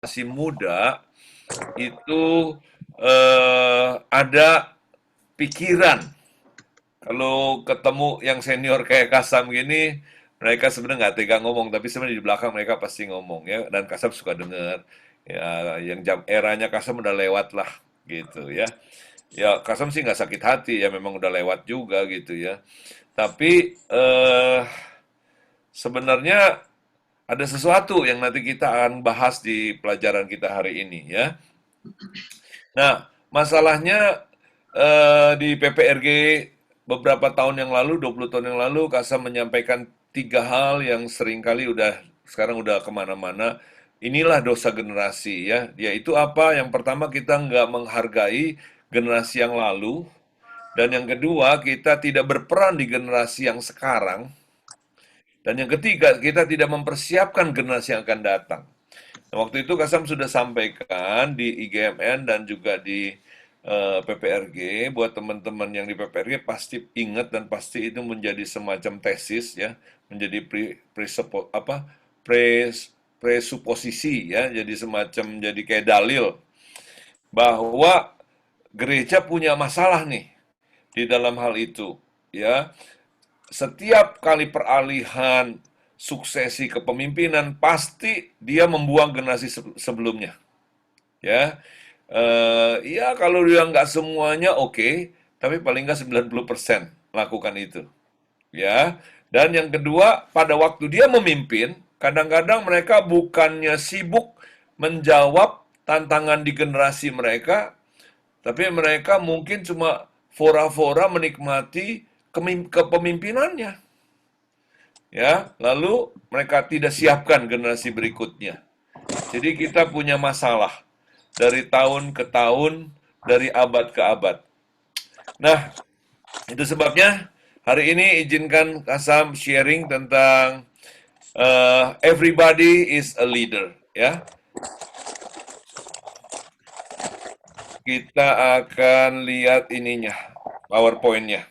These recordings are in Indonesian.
masih muda itu ada pikiran. Kalau ketemu yang senior kayak Kasam gini, mereka sebenarnya nggak tega ngomong, tapi sebenarnya di belakang mereka pasti ngomong ya. Dan Kasam suka dengar. Ya, yang eranya Kasam udah lewat lah, gitu ya. Ya, Kasam sih nggak sakit hati ya, memang udah lewat juga gitu ya. Tapi sebenarnya ada sesuatu yang nanti kita akan bahas di pelajaran kita hari ini ya. Nah, masalahnya di PPRG beberapa tahun yang lalu, 20 tahun yang lalu, Kasam menyampaikan tiga hal yang seringkali sekarang udah kemana-mana. Inilah dosa generasi ya. Yaitu apa? Yang pertama kita nggak menghargai generasi yang lalu. Dan yang kedua, kita tidak berperan di generasi yang sekarang. Dan yang ketiga, kita tidak mempersiapkan generasi yang akan datang. Nah, waktu itu Kasam sudah sampaikan di IGMN dan juga di PPRG, buat teman-teman yang di PPRG pasti ingat dan pasti itu menjadi semacam tesis ya, menjadi presuposisi ya, jadi semacam jadi kayak dalil bahwa gereja punya masalah nih di dalam hal itu ya. Setiap kali peralihan suksesi kepemimpinan pasti dia membuang generasi sebelumnya ya. Ya kalau dia nggak semuanya oke, tapi paling nggak 90% lakukan itu ya. Dan yang kedua, pada waktu dia memimpin, kadang-kadang mereka bukannya sibuk menjawab tantangan di generasi mereka, tapi mereka mungkin cuma fora-fora menikmati kepemimpinannya ya. Lalu mereka tidak siapkan generasi berikutnya. Jadi kita punya masalah dari tahun ke tahun, dari abad ke abad. Nah, itu sebabnya hari ini izinkan Kasam sharing tentang everybody is a leader ya. Kita akan lihat ininya, PowerPoint-nya.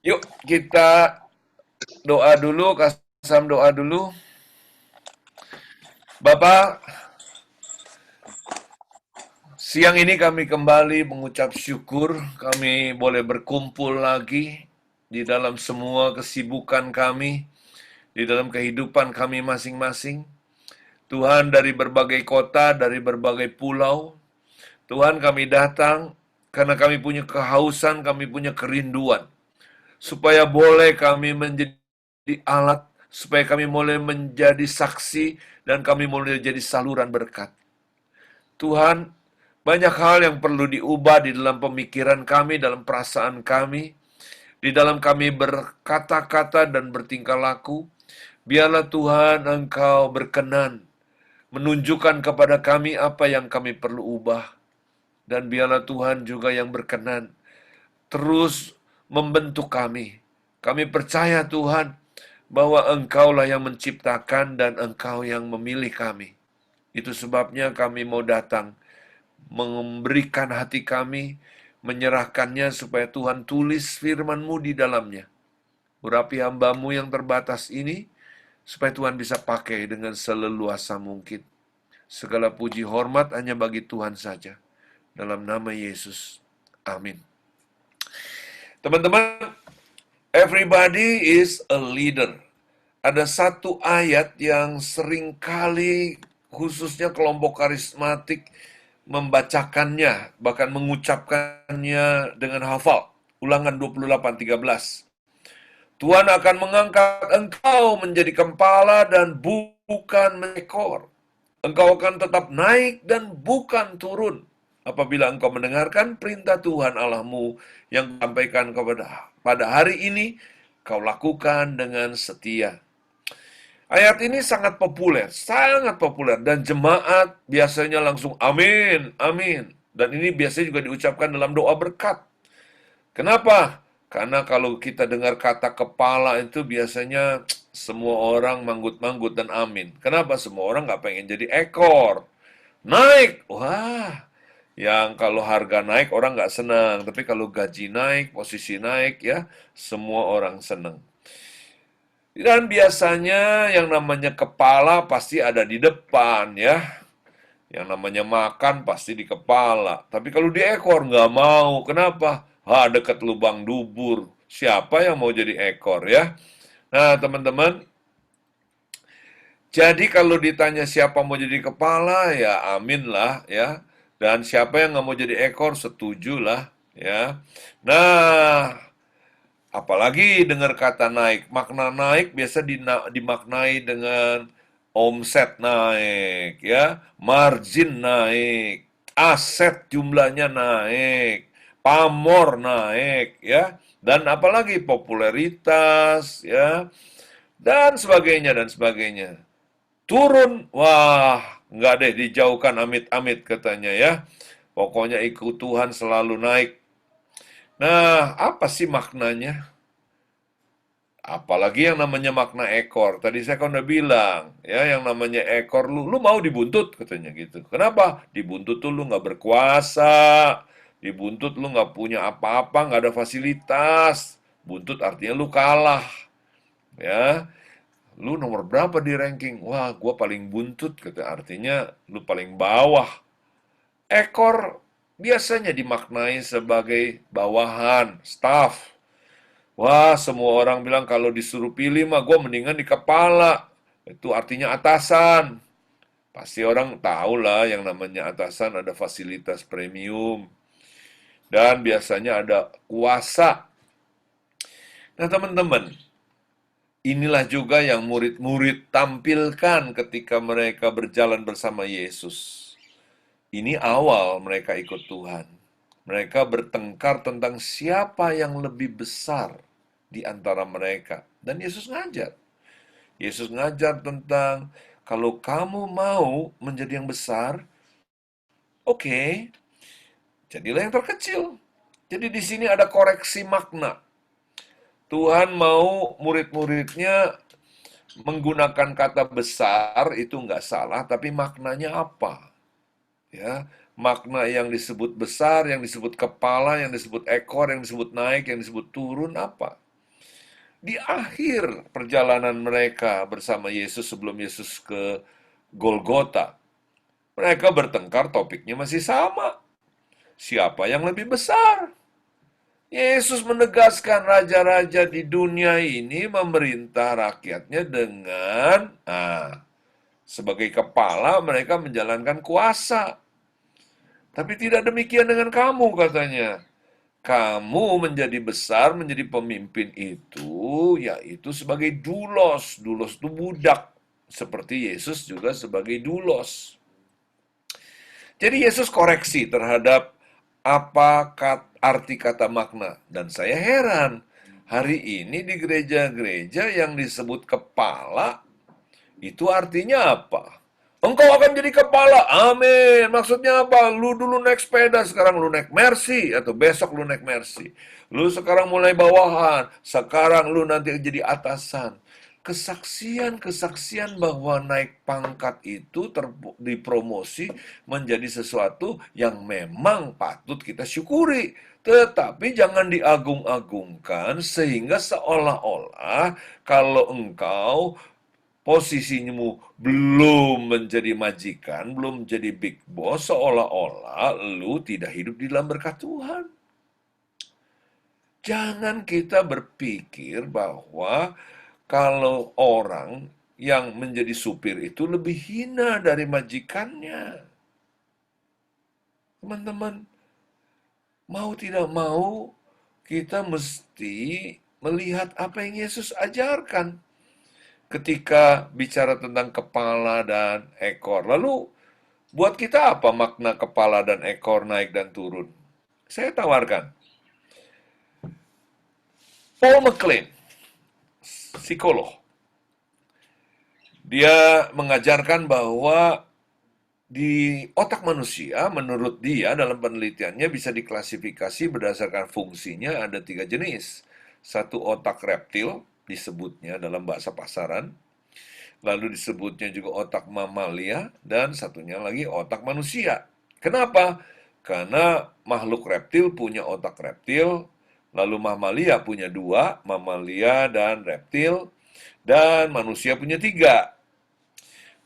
Yuk, kita doa dulu, Kasam doa dulu. Bapak, siang ini kami kembali mengucap syukur kami boleh berkumpul lagi di dalam semua kesibukan kami, di dalam kehidupan kami masing-masing. Tuhan, dari berbagai kota, dari berbagai pulau, Tuhan, kami datang karena kami punya kehausan, kami punya kerinduan, supaya boleh kami menjadi alat, supaya kami boleh menjadi saksi, dan kami boleh jadi saluran berkat. Tuhan, banyak hal yang perlu diubah di dalam pemikiran kami, dalam perasaan kami, di dalam kami berkata-kata dan bertingkah laku. Biarlah Tuhan Engkau berkenan menunjukkan kepada kami apa yang kami perlu ubah. Dan biarlah Tuhan juga yang berkenan terus membentuk kami. Kami percaya Tuhan bahwa Engkaulah yang menciptakan dan Engkau yang memilih kami. Itu sebabnya kami mau datang memberikan hati kami, menyerahkannya supaya Tuhan tulis firman-Mu di dalamnya. Urapi hamba-Mu yang terbatas ini, supaya Tuhan bisa pakai dengan seleluasa mungkin. Segala puji hormat hanya bagi Tuhan saja. Dalam nama Yesus. Amin. Teman-teman, everybody is a leader. Ada satu ayat yang seringkali khususnya kelompok karismatik membacakannya, bahkan mengucapkannya dengan hafal. Ulangan 28:13. Tuhan akan mengangkat engkau menjadi kepala dan bukan ekor. Engkau akan tetap naik dan bukan turun. Apabila engkau mendengarkan perintah Tuhan Allahmu yang disampaikan pada hari ini, kau lakukan dengan setia. Ayat ini sangat populer, dan jemaat biasanya langsung amin, amin. Dan ini biasanya juga diucapkan dalam doa berkat. Kenapa? Karena kalau kita dengar kata kepala itu biasanya semua orang manggut-manggut dan amin. Kenapa? Semua orang nggak pengen jadi ekor. Naik, wah, yang kalau harga naik orang nggak senang. Tapi kalau gaji naik, posisi naik ya, semua orang senang. Dan biasanya yang namanya kepala pasti ada di depan ya. Yang namanya makan pasti di kepala. Tapi kalau di ekor nggak mau. Kenapa? Dekat lubang dubur. Siapa yang mau jadi ekor ya? Nah, teman-teman, jadi kalau ditanya siapa mau jadi kepala, ya amin lah ya. Dan siapa yang nggak mau jadi ekor, setuju lah ya. Nah, apalagi dengar kata naik. Makna naik biasa dimaknai dengan omset naik, ya, margin naik, aset jumlahnya naik, pamor naik, ya, dan apalagi popularitas, ya, dan sebagainya dan sebagainya. Turun, wah, nggak deh dijauhkan amit-amit katanya ya. Pokoknya ikut Tuhan selalu naik. Nah, apa sih maknanya? Apalagi yang namanya makna ekor. Tadi saya kan udah bilang, ya, yang namanya ekor lu mau dibuntut katanya gitu. Kenapa? Dibuntut tuh lu nggak berkuasa, dibuntut lu nggak punya apa-apa, nggak ada fasilitas. Buntut artinya lu kalah, ya. Lu nomor berapa di ranking? Wah, gua paling buntut, kata artinya lu paling bawah. Ekor biasanya dimaknai sebagai bawahan, staff. Wah, semua orang bilang kalau disuruh pilih mah gue mendingan di kepala. Itu artinya atasan. Pasti orang tahu lah yang namanya atasan ada fasilitas premium. Dan biasanya ada kuasa. Nah, teman-teman, inilah juga yang murid-murid tampilkan ketika mereka berjalan bersama Yesus. Ini awal mereka ikut Tuhan. Mereka bertengkar tentang siapa yang lebih besar di antara mereka. Dan Yesus ngajar. Yesus ngajar tentang kalau kamu mau menjadi yang besar, oke, jadilah yang terkecil. Jadi di sini ada koreksi makna. Tuhan mau murid-muridnya menggunakan kata besar itu nggak salah, tapi maknanya apa? Ya, makna yang disebut besar, yang disebut kepala, yang disebut ekor, yang disebut naik, yang disebut turun apa? Di akhir perjalanan mereka bersama Yesus sebelum Yesus ke Golgota, mereka bertengkar, topiknya masih sama. Siapa yang lebih besar? Yesus menegaskan raja-raja di dunia ini memerintah rakyatnya dengan, sebagai kepala mereka menjalankan kuasa. Tapi tidak demikian dengan kamu, katanya. Kamu menjadi besar, menjadi pemimpin itu, yaitu sebagai dulos. Dulos itu budak. Seperti Yesus juga sebagai dulos. Jadi Yesus koreksi terhadap apa arti kata makna. Dan saya heran, hari ini di gereja-gereja yang disebut kepala, itu artinya apa? Engkau akan jadi kepala, amin. Maksudnya apa? Lu dulu naik sepeda, sekarang lu naik Mercy. Atau besok lu naik Mercy. Lu sekarang mulai bawahan, sekarang lu nanti jadi atasan. Kesaksian-kesaksian bahwa naik pangkat itu dipromosi menjadi sesuatu yang memang patut kita syukuri. Tetapi jangan diagung-agungkan sehingga seolah-olah kalau engkau posisimu belum menjadi majikan, belum menjadi big boss, seolah-olah lu tidak hidup di dalam berkat Tuhan. Jangan kita berpikir bahwa kalau orang yang menjadi supir itu lebih hina dari majikannya. Teman-teman, mau tidak mau, kita mesti melihat apa yang Yesus ajarkan ketika bicara tentang kepala dan ekor. Lalu, buat kita apa makna kepala dan ekor naik dan turun? Saya tawarkan. Paul MacLean, psikolog, dia mengajarkan bahwa di otak manusia, menurut dia dalam penelitiannya bisa diklasifikasi berdasarkan fungsinya ada 3 jenis. Satu otak reptil, disebutnya dalam bahasa pasaran. Lalu disebutnya juga otak mamalia, dan satunya lagi otak manusia. Kenapa? Karena makhluk reptil punya otak reptil, lalu mamalia punya 2, mamalia dan reptil, dan manusia punya 3.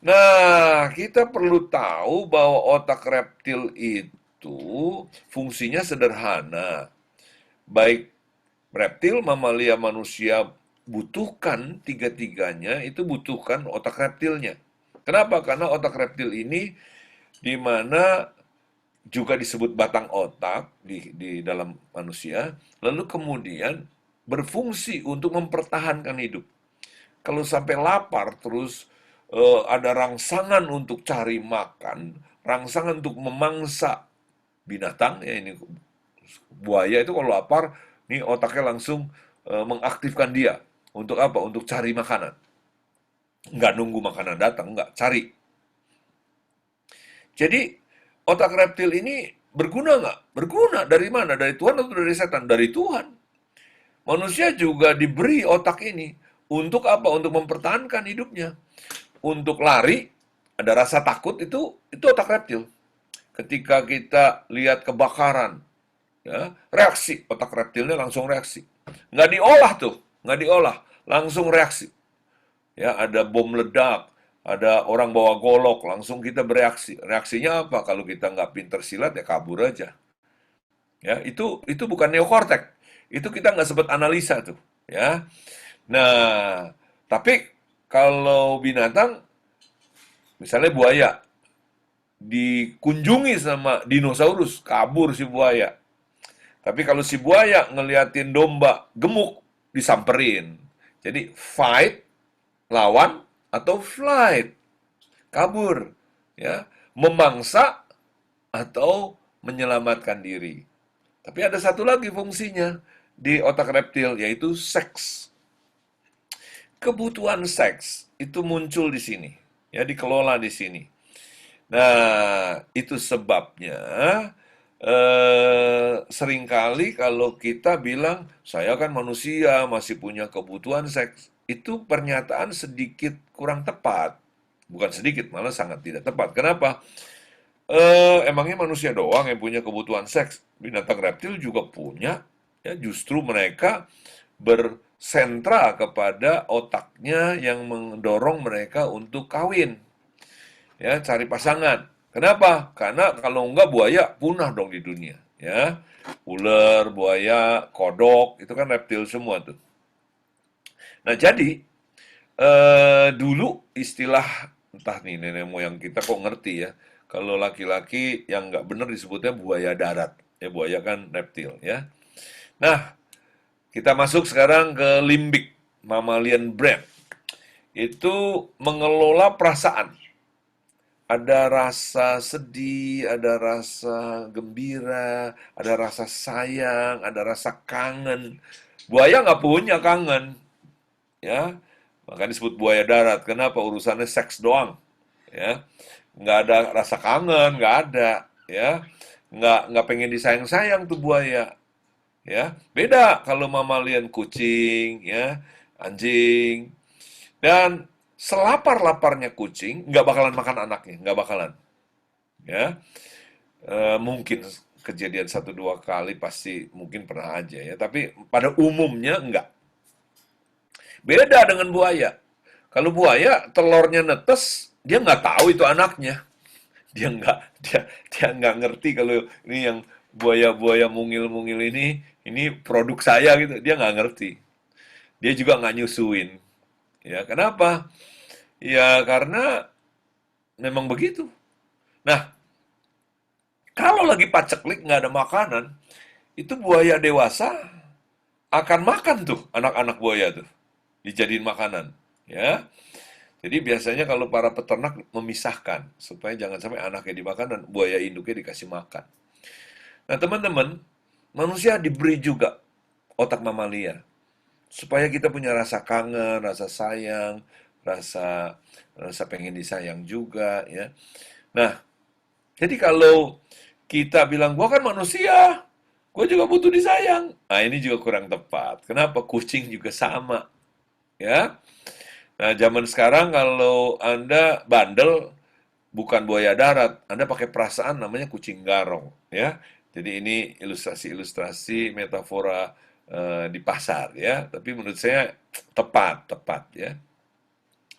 Nah, kita perlu tahu bahwa otak reptil itu fungsinya sederhana. Baik reptil, mamalia, manusia butuhkan tiga-tiganya, itu butuhkan otak reptilnya. Kenapa? Karena otak reptil ini di mana juga disebut batang otak di dalam manusia, lalu kemudian berfungsi untuk mempertahankan hidup. Kalau sampai lapar terus ada rangsangan untuk cari makan, rangsangan untuk memangsa binatang, ya ini buaya itu kalau lapar, nih otaknya langsung mengaktifkan dia. Untuk apa? Untuk cari makanan. Nggak nunggu makanan datang, nggak cari. Jadi otak reptil ini berguna nggak? Berguna. Dari mana? Dari Tuhan atau dari setan? Dari Tuhan. Manusia juga diberi otak ini untuk apa? Untuk mempertahankan hidupnya. Untuk lari, ada rasa takut, itu otak reptil. Ketika kita lihat kebakaran, ya, reaksi, otak reptilnya langsung reaksi. Nggak diolah tuh, nggak diolah, langsung reaksi. Ya, ada bom ledak, ada orang bawa golok, langsung kita bereaksi. Reaksinya apa? Kalau kita nggak pinter silat, ya kabur aja. Ya, itu bukan neokortek. Itu kita nggak sempat analisa tuh. Ya, nah, tapi kalau binatang, misalnya buaya, dikunjungi sama dinosaurus, kabur si buaya. Tapi kalau si buaya ngeliatin domba gemuk, disamperin. Jadi fight, lawan, atau flight, kabur. Ya, memangsa atau menyelamatkan diri. Tapi ada satu lagi fungsinya di otak reptil, yaitu seks. Kebutuhan seks itu muncul di sini, ya, dikelola di sini. Nah, itu sebabnya seringkali kalau kita bilang, saya kan manusia, masih punya kebutuhan seks, itu pernyataan sedikit kurang tepat. Bukan sedikit, malah sangat tidak tepat. Kenapa? Emangnya manusia doang yang punya kebutuhan seks? Binatang reptil juga punya. Ya, justru mereka bersentra kepada otaknya yang mendorong mereka untuk kawin, ya, cari pasangan. Kenapa? Karena kalau enggak buaya punah dong di dunia, ya. Ular, buaya, kodok, itu kan reptil semua tuh. Nah, jadi dulu istilah, entah nih nenek moyang kita kok ngerti ya, kalau laki-laki yang nggak bener disebutnya buaya darat. Ya, buaya kan reptil, ya. Nah, kita masuk sekarang ke limbik, mammalian brain. Itu mengelola perasaan. Ada rasa sedih, ada rasa gembira, ada rasa sayang, ada rasa kangen. Buaya nggak punya kangen, ya. Makanya disebut buaya darat. Kenapa? Urusannya seks doang, ya. Nggak ada rasa kangen, nggak ada, ya. Nggak pengen disayang-sayang tuh buaya, ya. Beda kalau mamalia kucing, ya, anjing. Dan selapar-laparnya kucing, nggak bakalan makan anaknya, nggak bakalan. Ya, mungkin kejadian satu dua kali pasti mungkin pernah aja ya, tapi pada umumnya enggak. Beda dengan buaya. Kalau buaya telurnya netes, dia nggak tahu itu anaknya. Dia nggak dia nggak ngerti kalau ini yang buaya-buaya mungil-mungil ini produk saya gitu. Dia nggak ngerti. Dia juga nggak nyusuin. Ya, kenapa? Ya karena memang begitu. Nah, kalau lagi paceklik nggak ada makanan, itu buaya dewasa akan makan tuh anak-anak buaya tuh, dijadiin makanan, ya. Jadi biasanya kalau para peternak memisahkan supaya jangan sampai anaknya dimakan dan buaya induknya dikasih makan. Nah, teman-teman, manusia diberi juga otak mamalia supaya kita punya rasa kangen, rasa sayang, rasa rasa pengen disayang juga, ya. Nah, jadi kalau kita bilang, gua kan manusia, gua juga butuh disayang. Nah, ini juga kurang tepat. Kenapa? Kucing juga sama, ya. Nah, zaman sekarang kalau Anda bandel, bukan buaya darat, Anda pakai perasaan namanya kucing garong, ya. Jadi ini ilustrasi-ilustrasi metafora di pasar, ya. Tapi menurut saya tepat, tepat, ya.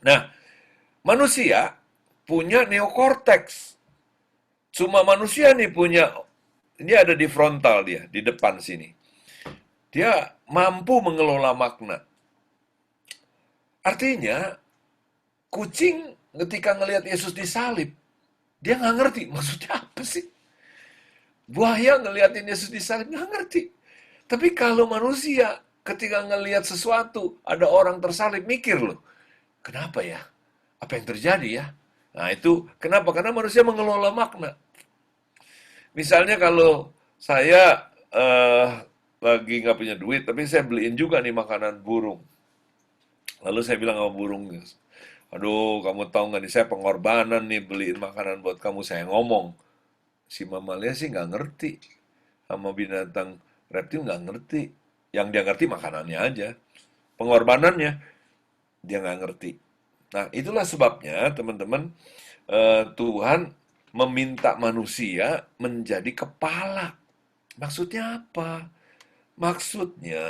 Nah, manusia punya neokorteks. Cuma manusia nih punya, ini ada di frontal dia, di depan sini. Dia mampu mengelola makna. Artinya, kucing ketika ngelihat Yesus disalib, dia nggak ngerti maksudnya apa sih. Buaya ngeliatin Yesus disalib, nggak ngerti. Tapi kalau manusia ketika ngelihat sesuatu, ada orang tersalib, mikir loh, kenapa ya? Apa yang terjadi ya? Nah itu kenapa? Karena manusia mengelola makna. Misalnya kalau saya lagi nggak punya duit, tapi saya beliin juga nih makanan burung. Lalu saya bilang sama burung, aduh kamu tahu nggak nih saya pengorbanan nih beliin makanan buat kamu. Saya ngomong, si mamalia sih nggak ngerti, sama binatang reptil nggak ngerti. Yang dia ngerti makanannya aja, pengorbanannya dia nggak ngerti. Nah itulah sebabnya teman-teman, Tuhan meminta manusia menjadi kepala. Maksudnya apa? Maksudnya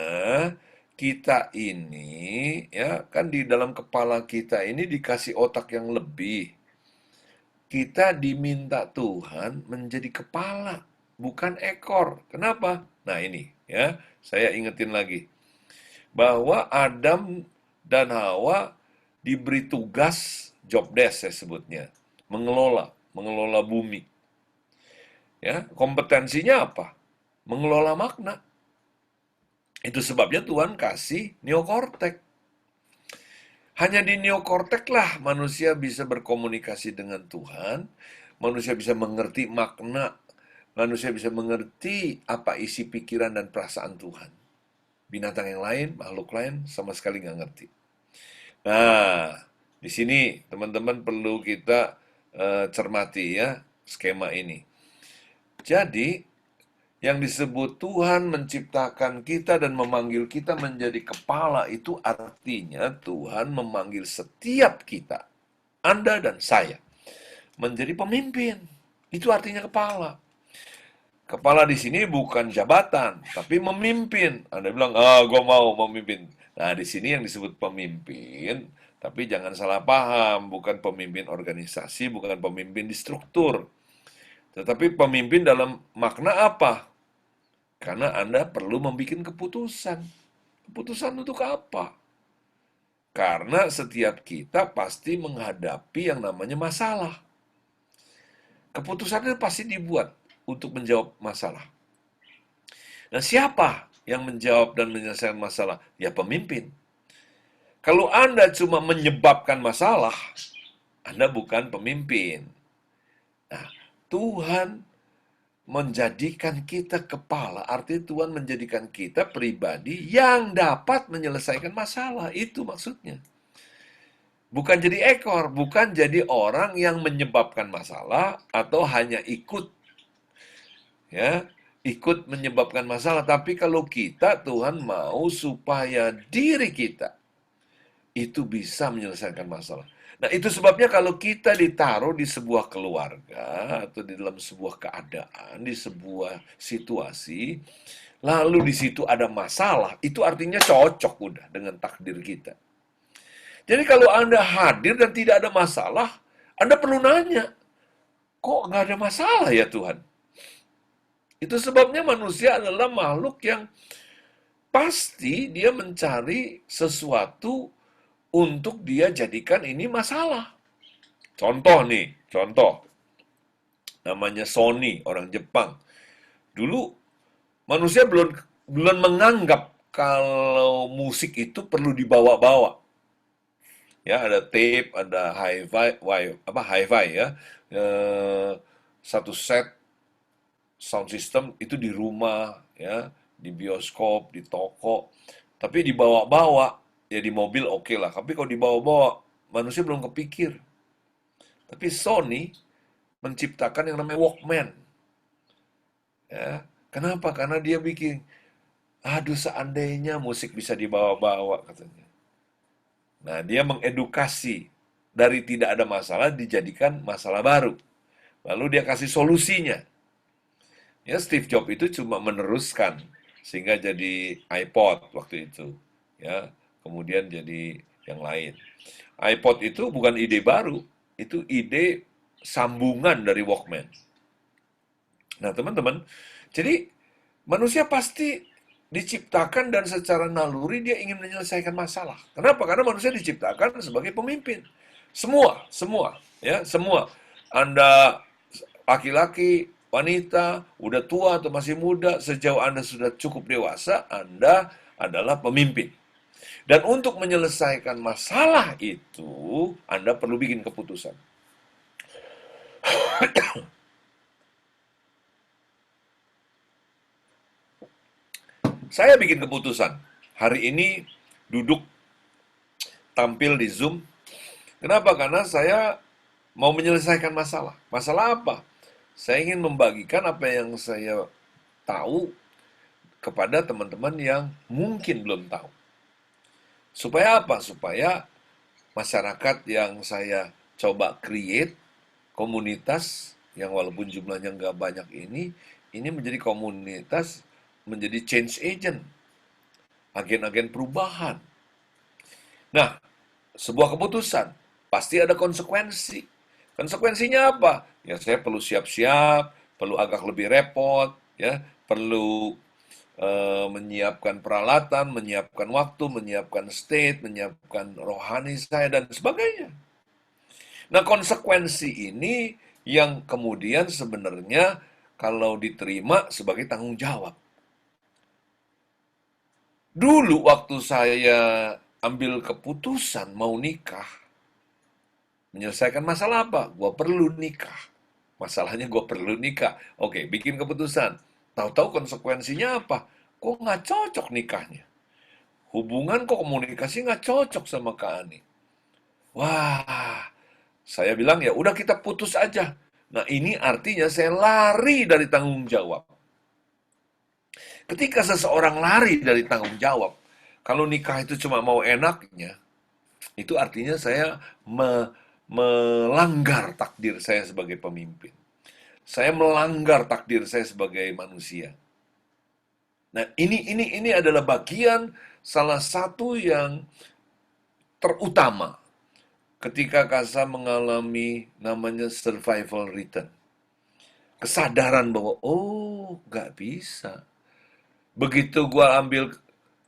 kita ini ya kan di dalam kepala kita ini dikasih otak yang lebih. Kita diminta Tuhan menjadi kepala, bukan ekor. Kenapa? Nah ini ya, saya ingetin lagi bahwa Adam dan Hawa diberi tugas job desk saya sebutnya, mengelola bumi. Ya, kompetensinya apa? Mengelola makna. Itu sebabnya Tuhan kasih neokortek. Hanya di neokortek lah manusia bisa berkomunikasi dengan Tuhan, manusia bisa mengerti makna, manusia bisa mengerti apa isi pikiran dan perasaan Tuhan. Binatang yang lain, makhluk lain sama sekali nggak ngerti. Nah, di sini teman-teman perlu kita cermati ya skema ini. Jadi, yang disebut Tuhan menciptakan kita dan memanggil kita menjadi kepala itu artinya Tuhan memanggil setiap kita, Anda dan saya, menjadi pemimpin. Itu artinya kepala. Kepala di sini bukan jabatan, tapi memimpin. Anda bilang, gue mau memimpin. Nah, di sini yang disebut pemimpin, tapi jangan salah paham, bukan pemimpin organisasi, bukan pemimpin di struktur. Tetapi pemimpin dalam makna apa? Karena Anda perlu membuat keputusan. Keputusan untuk apa? Karena setiap kita pasti menghadapi yang namanya masalah. Keputusannya pasti dibuat untuk menjawab masalah. Nah, siapa yang menjawab dan menyelesaikan masalah? Ya pemimpin. Kalau Anda cuma menyebabkan masalah, Anda bukan pemimpin. Nah, Tuhan menjadikan kita kepala, artinya Tuhan menjadikan kita pribadi yang dapat menyelesaikan masalah. Itu maksudnya. Bukan jadi ekor, bukan jadi orang yang menyebabkan masalah atau hanya ikut ya, ikut menyebabkan masalah. Tapi kalau kita, Tuhan mau supaya diri kita itu bisa menyelesaikan masalah. Nah, itu sebabnya kalau kita ditaruh di sebuah keluarga atau di dalam sebuah keadaan, di sebuah situasi, lalu di situ ada masalah, itu artinya cocok udah dengan takdir kita. Jadi kalau Anda hadir dan tidak ada masalah, Anda perlu nanya, kok nggak ada masalah ya Tuhan? Itu sebabnya manusia adalah makhluk yang pasti dia mencari sesuatu untuk dia jadikan ini masalah. Contoh nih, contoh. Namanya Sony, orang Jepang. Dulu manusia belum belum menganggap kalau musik itu perlu dibawa-bawa. Ya, ada tape, ada hi-fi ya. Eh, satu set sound system itu di rumah ya, di bioskop, di toko. Tapi dibawa-bawa ya di mobil oke lah. Tapi kalau dibawa-bawa manusia belum kepikir. Tapi Sony menciptakan yang namanya Walkman. Ya, kenapa? Karena dia bikin, aduh seandainya musik bisa dibawa-bawa katanya. Nah, dia mengedukasi dari tidak ada masalah dijadikan masalah baru. Lalu dia kasih solusinya. Ya, Steve Jobs itu cuma meneruskan sehingga jadi iPod waktu itu. Ya, kemudian jadi yang lain. iPod itu bukan ide baru. itu ide sambungan dari Walkman. Nah, teman-teman, jadi manusia pasti diciptakan dan secara naluri dia ingin menyelesaikan masalah. Kenapa? Karena manusia diciptakan sebagai pemimpin. Semua, ya, semua. Anda laki-laki, wanita, udah tua atau masih muda, sejauh Anda sudah cukup dewasa, Anda adalah pemimpin. Dan untuk menyelesaikan masalah itu, Anda perlu bikin keputusan. Saya bikin keputusan. Hari ini duduk tampil di Zoom. Kenapa? Karena saya mau menyelesaikan masalah. Masalah apa? Saya ingin membagikan apa yang saya tahu kepada teman-teman yang mungkin belum tahu. Supaya apa? Supaya masyarakat yang saya coba create, komunitas yang walaupun jumlahnya nggak banyak ini menjadi komunitas, menjadi change agent, agen-agen perubahan. Nah, sebuah keputusan pasti ada konsekuensi. Konsekuensinya apa? Ya saya perlu siap-siap, perlu agak lebih repot, ya, perlu menyiapkan peralatan, menyiapkan waktu, menyiapkan state, menyiapkan rohani saya dan sebagainya. Nah, konsekuensi ini yang kemudian sebenarnya kalau diterima sebagai tanggung jawab. Dulu waktu saya ambil keputusan mau nikah, menyelesaikan masalah apa? Gua perlu nikah. Masalahnya gue perlu nikah. Oke, bikin keputusan. Tahu-tahu konsekuensinya apa? Kok nggak cocok nikahnya? Hubungan kok komunikasi nggak cocok sama Kak Ani. Wah, saya bilang ya udah kita putus aja. Nah ini artinya saya lari dari tanggung jawab. Ketika seseorang lari dari tanggung jawab, kalau nikah itu cuma mau enaknya, itu artinya saya melanggar takdir saya sebagai pemimpin. Saya melanggar takdir saya sebagai manusia. Nah, ini adalah bagian salah satu yang terutama ketika Kasa mengalami namanya survival return. Kesadaran bahwa, oh, nggak bisa. Begitu gua ambil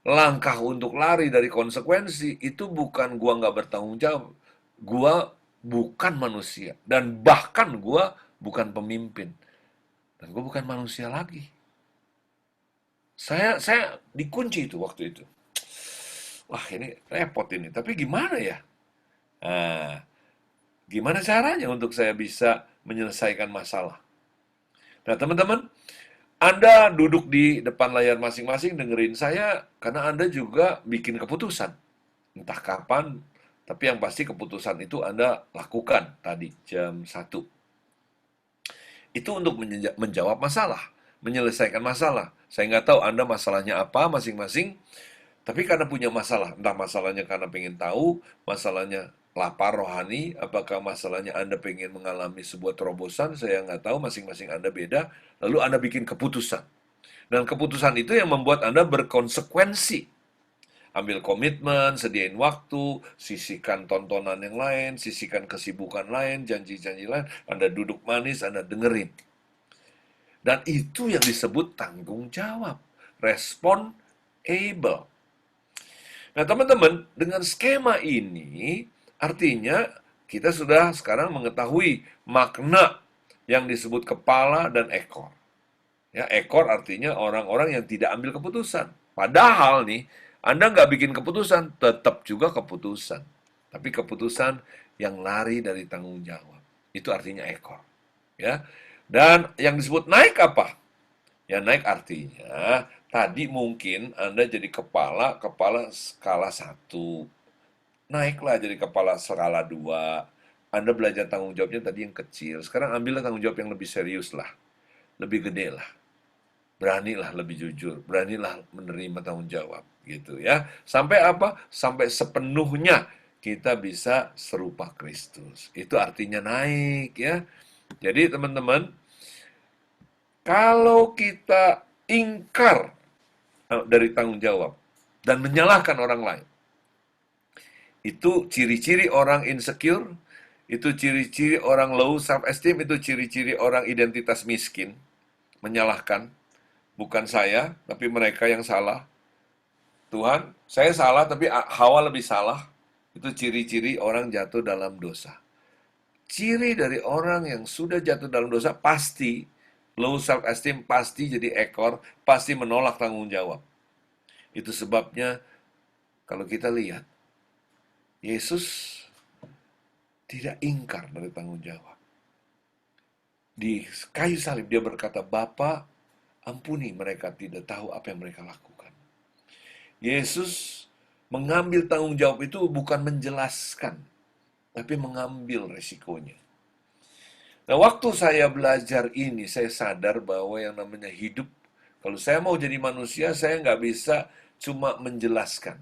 langkah untuk lari dari konsekuensi, itu bukan gua nggak bertanggung jawab. Gua bukan manusia. Dan bahkan gua bukan pemimpin. Dan gua bukan manusia lagi. Saya dikunci itu waktu itu. Wah, ini repot ini. Tapi gimana ya? Nah, gimana caranya untuk saya bisa menyelesaikan masalah? Nah, teman-teman, Anda duduk di depan layar masing-masing dengerin saya karena Anda juga bikin keputusan. Entah kapan, tapi yang pasti keputusan itu Anda lakukan tadi jam 1. Itu untuk menjawab masalah, menyelesaikan masalah. Saya nggak tahu Anda masalahnya apa masing-masing, tapi karena punya masalah, entah masalahnya karena pengen tahu, masalahnya lapar rohani, apakah masalahnya Anda pengen mengalami sebuah terobosan, saya nggak tahu, masing-masing Anda beda, lalu Anda bikin keputusan. Dan keputusan itu yang membuat Anda berkonsekuensi. Ambil komitmen, sediain waktu, sisihkan tontonan yang lain, sisihkan kesibukan lain, janji-janji lain, Anda duduk manis, Anda dengerin. Dan itu yang disebut tanggung jawab. Responsible. Nah, teman-teman, dengan skema ini, artinya kita sudah sekarang mengetahui makna yang disebut kepala dan ekor. Ya, ekor artinya orang-orang yang tidak ambil keputusan. Padahal nih, Anda nggak bikin keputusan, tetap juga keputusan. Tapi keputusan yang lari dari tanggung jawab. Itu artinya ekor. Ya. Dan yang disebut naik apa? Ya naik artinya tadi mungkin Anda jadi kepala skala 1. Naiklah jadi kepala skala 2. Anda belajar tanggung jawabnya tadi yang kecil. Sekarang ambillah tanggung jawab yang lebih serius lah. Lebih gede lah. Beranilah lebih jujur. Beranilah menerima tanggung jawab. Gitu ya. Sampai apa? Sampai sepenuhnya kita bisa serupa Kristus. Itu artinya naik ya. Jadi teman-teman, kalau kita ingkar dari tanggung jawab dan menyalahkan orang lain, itu ciri-ciri orang insecure, Itu ciri-ciri orang low self-esteem, itu ciri-ciri orang identitas miskin, menyalahkan. Bukan saya, tapi mereka yang salah. Tuhan, saya salah, tapi Hawa lebih salah. Itu ciri-ciri orang jatuh dalam dosa. Ciri dari orang yang sudah jatuh dalam dosa pasti low self-esteem, pasti jadi ekor, pasti menolak tanggung jawab. Itu sebabnya kalau kita lihat, Yesus tidak ingkar dari tanggung jawab. Di kayu salib dia berkata, Bapa, ampuni mereka tidak tahu apa yang mereka lakukan. Yesus mengambil tanggung jawab itu bukan menjelaskan, tapi mengambil resikonya. Nah, waktu saya belajar ini, saya sadar bahwa yang namanya hidup, kalau saya mau jadi manusia, saya nggak bisa cuma menjelaskan.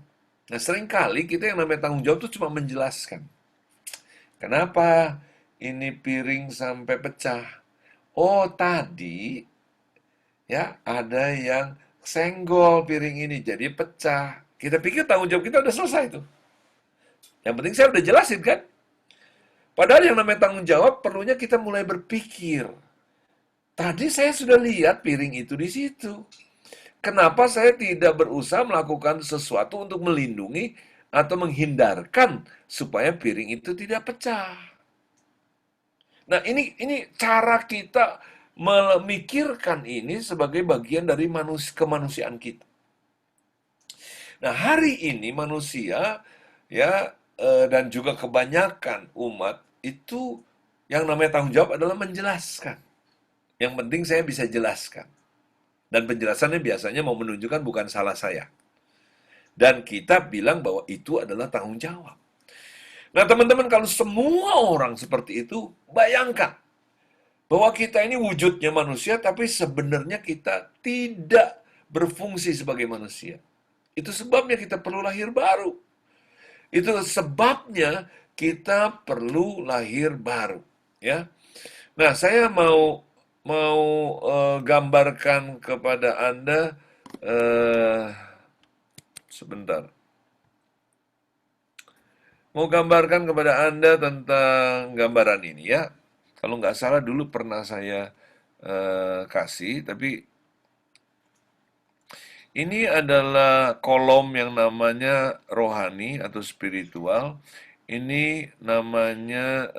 Nah, seringkali kita yang namanya tanggung jawab itu cuma menjelaskan. Kenapa ini piring sampai pecah? Oh, tadi ya ada yang senggol piring ini jadi pecah. Kita pikir tanggung jawab kita udah selesai tuh. Yang penting saya udah jelasin kan. Padahal yang namanya tanggung jawab perlunya kita mulai berpikir. Tadi saya sudah lihat piring itu di situ. Kenapa saya tidak berusaha melakukan sesuatu untuk melindungi atau menghindarkan supaya piring itu tidak pecah? Nah, ini cara kita memikirkan ini sebagai bagian dari kemanusiaan kita. Nah, hari ini manusia ya dan juga kebanyakan umat itu yang namanya tanggung jawab adalah menjelaskan. Yang penting saya bisa jelaskan. Dan penjelasannya biasanya mau menunjukkan bukan salah saya. Dan kita bilang bahwa itu adalah tanggung jawab. Nah, teman-teman, kalau semua orang seperti itu, bayangkan bahwa kita ini wujudnya manusia, tapi sebenarnya kita tidak berfungsi sebagai manusia. Itu sebabnya kita perlu lahir baru. Itu sebabnya kita perlu lahir baru, ya. Nah, saya mau gambarkan kepada Anda sebentar. Mau gambarkan kepada Anda tentang gambaran ini ya. Kalau nggak salah dulu pernah saya kasih, tapi ini adalah kolom yang namanya rohani atau spiritual. Ini namanya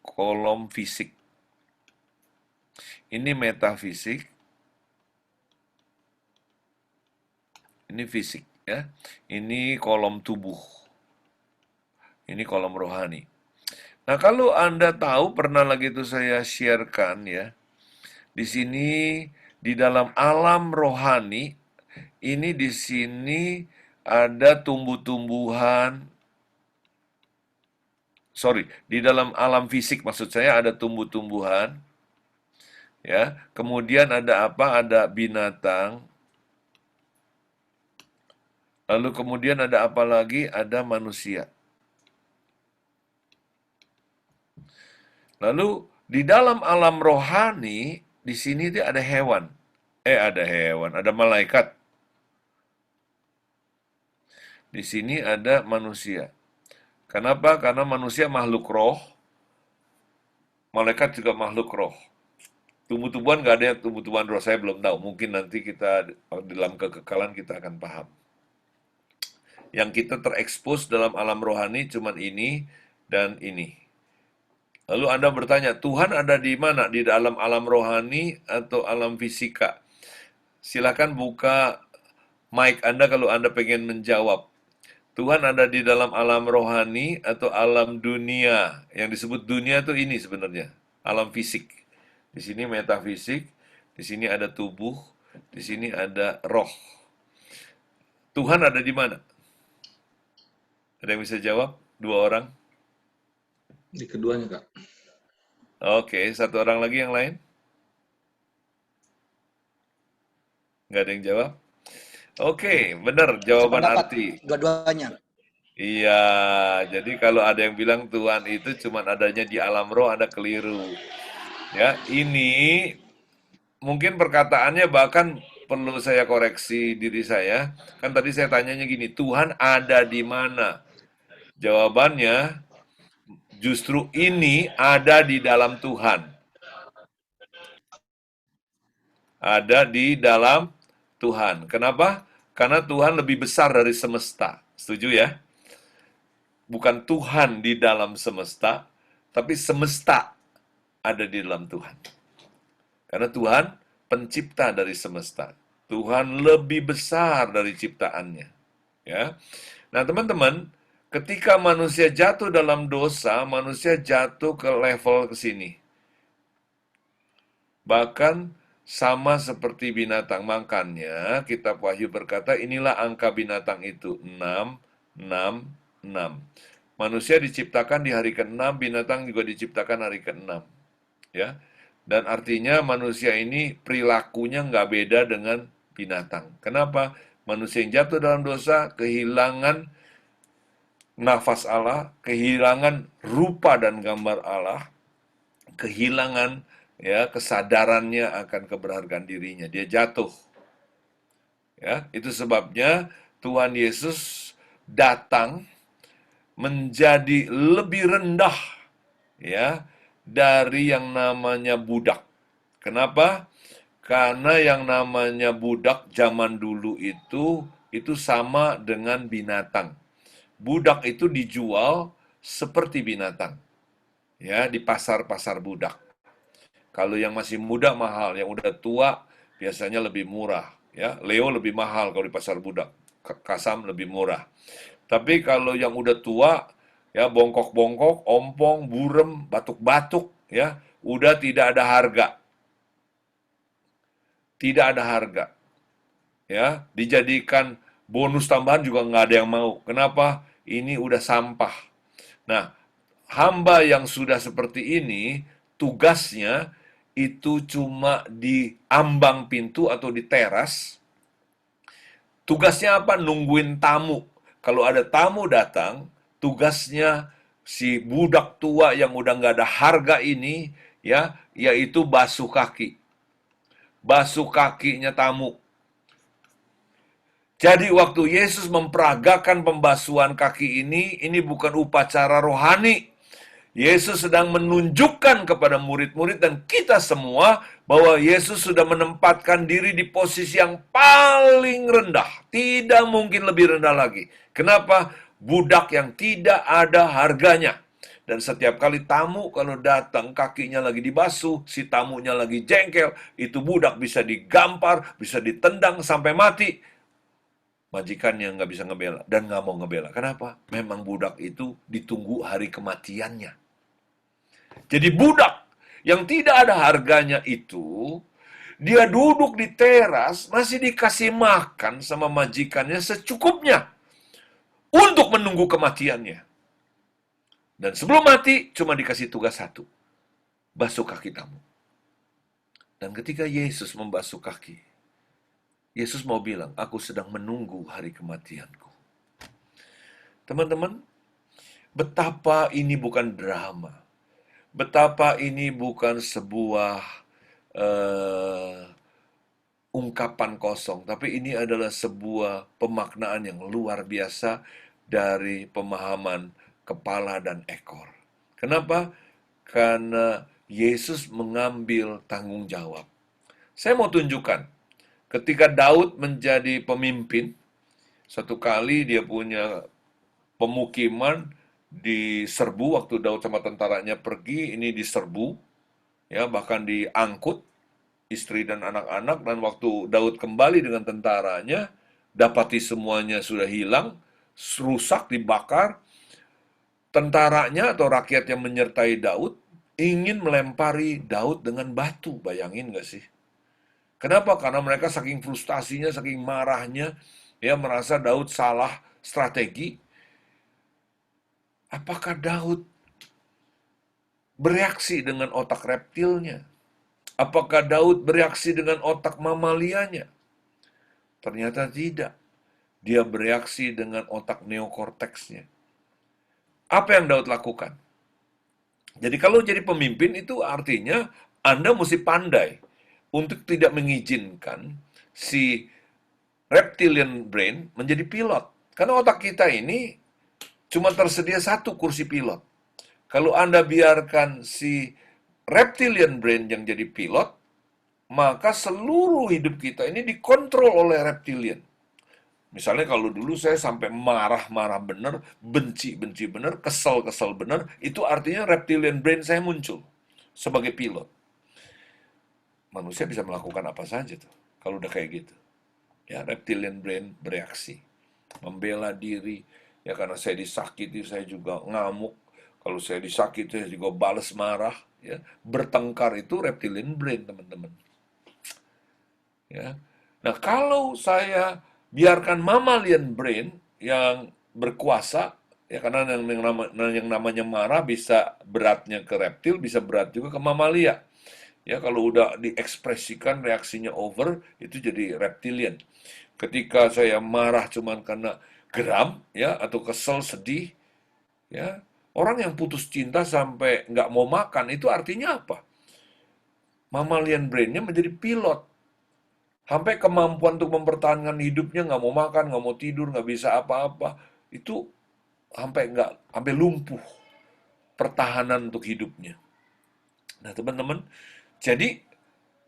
kolom fisik. Ini metafisik. Ini fisik ya. Ini kolom tubuh. Ini kolom rohani. Nah, kalau Anda tahu, pernah lagi itu saya sharekan ya. Di sini di dalam alam rohani, ini di sini ada tumbuh-tumbuhan. Sorry, di dalam alam fisik maksud saya ada tumbuh-tumbuhan. Ya, kemudian ada apa? Ada binatang. Lalu kemudian ada apa lagi? Ada manusia. Lalu di dalam alam rohani, di sini dia ada hewan. Ada hewan, ada malaikat. Di sini ada manusia. Kenapa? Karena manusia makhluk roh, malaikat juga makhluk roh. Tumbuh-tumbuhan nggak ada yang tumbuh-tumbuhan roh, saya belum tahu. Mungkin nanti kita dalam kekekalan kita akan paham. Yang kita terekspos dalam alam rohani cuman ini dan ini. Lalu Anda bertanya, Tuhan ada di mana? Di dalam alam rohani atau alam fisika? Silakan buka mic Anda kalau Anda pengen menjawab. Tuhan ada di dalam alam rohani atau alam dunia. Yang disebut dunia itu ini sebenarnya, alam fisik. Di sini metafisik, di sini ada tubuh, di sini ada roh. Tuhan ada di mana? Ada yang bisa jawab? Dua orang? Di keduanya, Kak. Oke, satu orang lagi yang lain? Nggak ada yang jawab? Oke, benar jawaban Sependapat, arti. dua-duanya. Iya, jadi kalau ada yang bilang Tuhan itu cuma adanya di alam roh, Anda keliru. Ya, ini mungkin perkataannya bahkan perlu saya koreksi diri saya. Kan tadi saya tanyanya gini, Tuhan ada di mana? Jawabannya Justru ini ada di dalam Tuhan. Ada di dalam Tuhan. Kenapa? Karena Tuhan lebih besar dari semesta. Setuju ya? Bukan Tuhan di dalam semesta, tapi semesta ada di dalam Tuhan. Karena Tuhan pencipta dari semesta. Tuhan lebih besar dari ciptaannya. Ya. Nah, teman-teman, ketika manusia jatuh dalam dosa, manusia jatuh ke level ke sini. Bahkan sama seperti binatang. Makanya kitab Wahyu berkata, inilah angka binatang itu, 6, 6, 6. Manusia diciptakan di hari ke-6, binatang juga diciptakan hari ke-6. Ya. Dan artinya manusia ini perilakunya nggak beda dengan binatang. Kenapa? Manusia yang jatuh dalam dosa kehilangan nafas Allah, kehilangan rupa dan gambar Allah, kehilangan ya kesadarannya akan keberhargaan dirinya. Dia jatuh. Ya, itu sebabnya Tuhan Yesus datang menjadi lebih rendah ya dari yang namanya budak. Kenapa? Karena yang namanya budak zaman dulu itu sama dengan binatang. Budak itu dijual seperti binatang, ya, di pasar-pasar budak. Kalau yang masih muda mahal, yang udah tua biasanya lebih murah, ya. Leo lebih mahal kalau di pasar budak, Kasam lebih murah. Tapi kalau yang udah tua, ya bongkok-bongkok, ompong, burem, batuk-batuk, ya, udah tidak ada harga. Tidak ada harga. Ya, dijadikan bonus tambahan juga nggak ada yang mau. Kenapa? Ini udah sampah. Nah, hamba yang sudah seperti ini, tugasnya itu cuma di ambang pintu atau di teras. Tugasnya apa? Nungguin tamu. Kalau ada tamu datang, tugasnya si budak tua yang udah nggak ada harga ini, ya, yaitu basuh kaki. Basuh kakinya tamu. Jadi waktu Yesus memperagakan pembasuhan kaki ini bukan upacara rohani. Yesus sedang menunjukkan kepada murid-murid dan kita semua bahwa Yesus sudah menempatkan diri di posisi yang paling rendah. Tidak mungkin lebih rendah lagi. Kenapa? Budak yang tidak ada harganya. Dan setiap kali tamu kalau datang kakinya lagi dibasuh, si tamunya lagi jengkel, itu budak bisa digampar, bisa ditendang sampai mati. Majikannya nggak bisa ngebela dan nggak mau ngebela. Kenapa? Memang budak itu ditunggu hari kematiannya. Jadi budak yang tidak ada harganya itu, dia duduk di teras, masih dikasih makan sama majikannya secukupnya untuk menunggu kematiannya. Dan sebelum mati, cuma dikasih tugas satu, basuh kaki tamu. Dan ketika Yesus membasuh kaki, Yesus mau bilang, aku sedang menunggu hari kematianku. Teman-teman, betapa ini bukan drama. Betapa ini bukan sebuah ungkapan kosong, tapi ini adalah sebuah pemaknaan yang luar biasa dari pemahaman kepala dan ekor. Kenapa? Karena Yesus mengambil tanggung jawab. Saya mau tunjukkan, ketika Daud menjadi pemimpin, satu kali dia punya pemukiman diserbu waktu Daud sama tentaranya pergi, ini diserbu, ya bahkan diangkut istri dan anak-anak, dan waktu Daud kembali dengan tentaranya, dapati semuanya sudah hilang, rusak, dibakar. Tentaranya atau rakyat yang menyertai Daud ingin melempari Daud dengan batu, bayangin gak sih? Kenapa? Karena mereka saking frustasinya, saking marahnya, ya merasa Daud salah strategi. Apakah Daud bereaksi dengan otak reptilnya? Apakah Daud bereaksi dengan otak mamalianya? Ternyata tidak. Dia bereaksi dengan otak neokorteksnya. Apa yang Daud lakukan? Jadi kalau jadi pemimpin itu artinya Anda mesti pandai untuk tidak mengizinkan si reptilian brain menjadi pilot. Karena otak kita ini cuma tersedia satu kursi pilot. Kalau Anda biarkan si reptilian brain yang jadi pilot, maka seluruh hidup kita ini dikontrol oleh reptilian. Misalnya kalau dulu saya sampai marah-marah bener, benci-benci bener, kesel-kesel bener, itu artinya reptilian brain saya muncul sebagai pilot. Manusia bisa melakukan apa saja tuh kalau udah kayak gitu. Ya, reptilian brain bereaksi, membela diri. Ya karena saya disakiti, saya juga ngamuk. Kalau saya disakiti, saya juga balas marah. Ya, bertengkar itu reptilian brain, teman-teman. Ya. Nah, kalau saya biarkan mammalian brain yang berkuasa, ya karena yang namanya marah bisa beratnya ke reptil, bisa berat juga ke mamalia. Ya, kalau udah diekspresikan reaksinya over, itu jadi reptilian. Ketika saya marah cuman karena geram, ya, atau kesel, sedih, ya, orang yang putus cinta sampai nggak mau makan, itu artinya apa? Mammalian brainnya menjadi pilot. Sampai kemampuan untuk mempertahankan hidupnya, nggak mau makan, nggak mau tidur, nggak bisa apa-apa. Itu sampai lumpuh pertahanan untuk hidupnya. Nah, teman-teman, jadi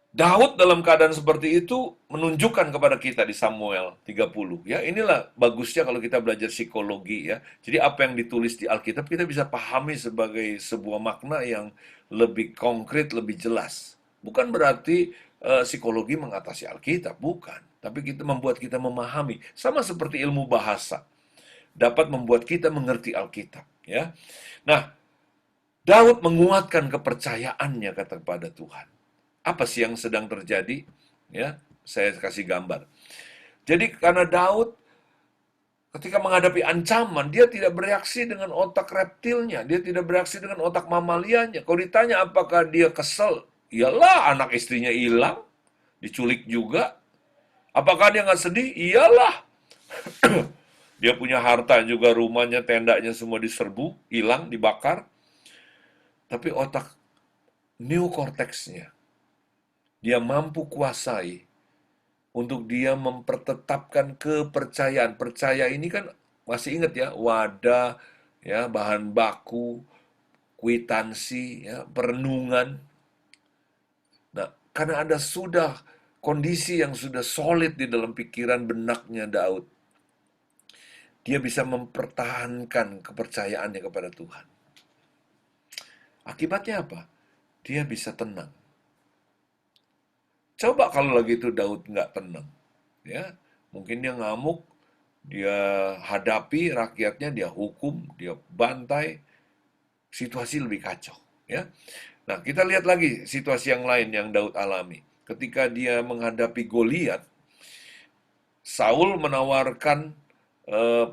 Daud dalam keadaan seperti itu menunjukkan kepada kita di Samuel 30. Ya, inilah bagusnya kalau kita belajar psikologi ya. Jadi apa yang ditulis di Alkitab kita bisa pahami sebagai sebuah makna yang lebih konkret, lebih jelas. Bukan berarti psikologi mengatasi Alkitab, bukan. Tapi kita membuat kita memahami. Sama seperti ilmu bahasa. Dapat membuat kita mengerti Alkitab. Ya. Nah, Daud menguatkan kepercayaannya kata kepada Tuhan. Apa sih yang sedang terjadi? Ya, saya kasih gambar. Jadi karena Daud ketika menghadapi ancaman, dia tidak bereaksi dengan otak reptilnya, dia tidak bereaksi dengan otak mamalianya. Kalau ditanya apakah dia kesel, iyalah anak istrinya hilang, diculik juga. Apakah dia nggak sedih? Iyalah. Dia punya harta juga, rumahnya, tendanya semua diserbu, hilang, dibakar. Tapi otak neokorteksnya, dia mampu kuasai untuk dia mempertetapkan kepercayaan. Percaya ini kan masih ingat ya, wadah, ya, bahan baku, kwitansi, ya, perenungan. Nah, karena ada sudah kondisi yang sudah solid di dalam pikiran benaknya Daud, dia bisa mempertahankan kepercayaannya kepada Tuhan. Akibatnya apa? Dia bisa tenang. Coba kalau lagi itu Daud nggak tenang, ya mungkin dia ngamuk, dia hadapi rakyatnya, dia hukum, dia bantai, situasi lebih kacau. Ya, nah kita lihat lagi situasi yang lain yang Daud alami. Ketika dia menghadapi Goliat, Saul menawarkan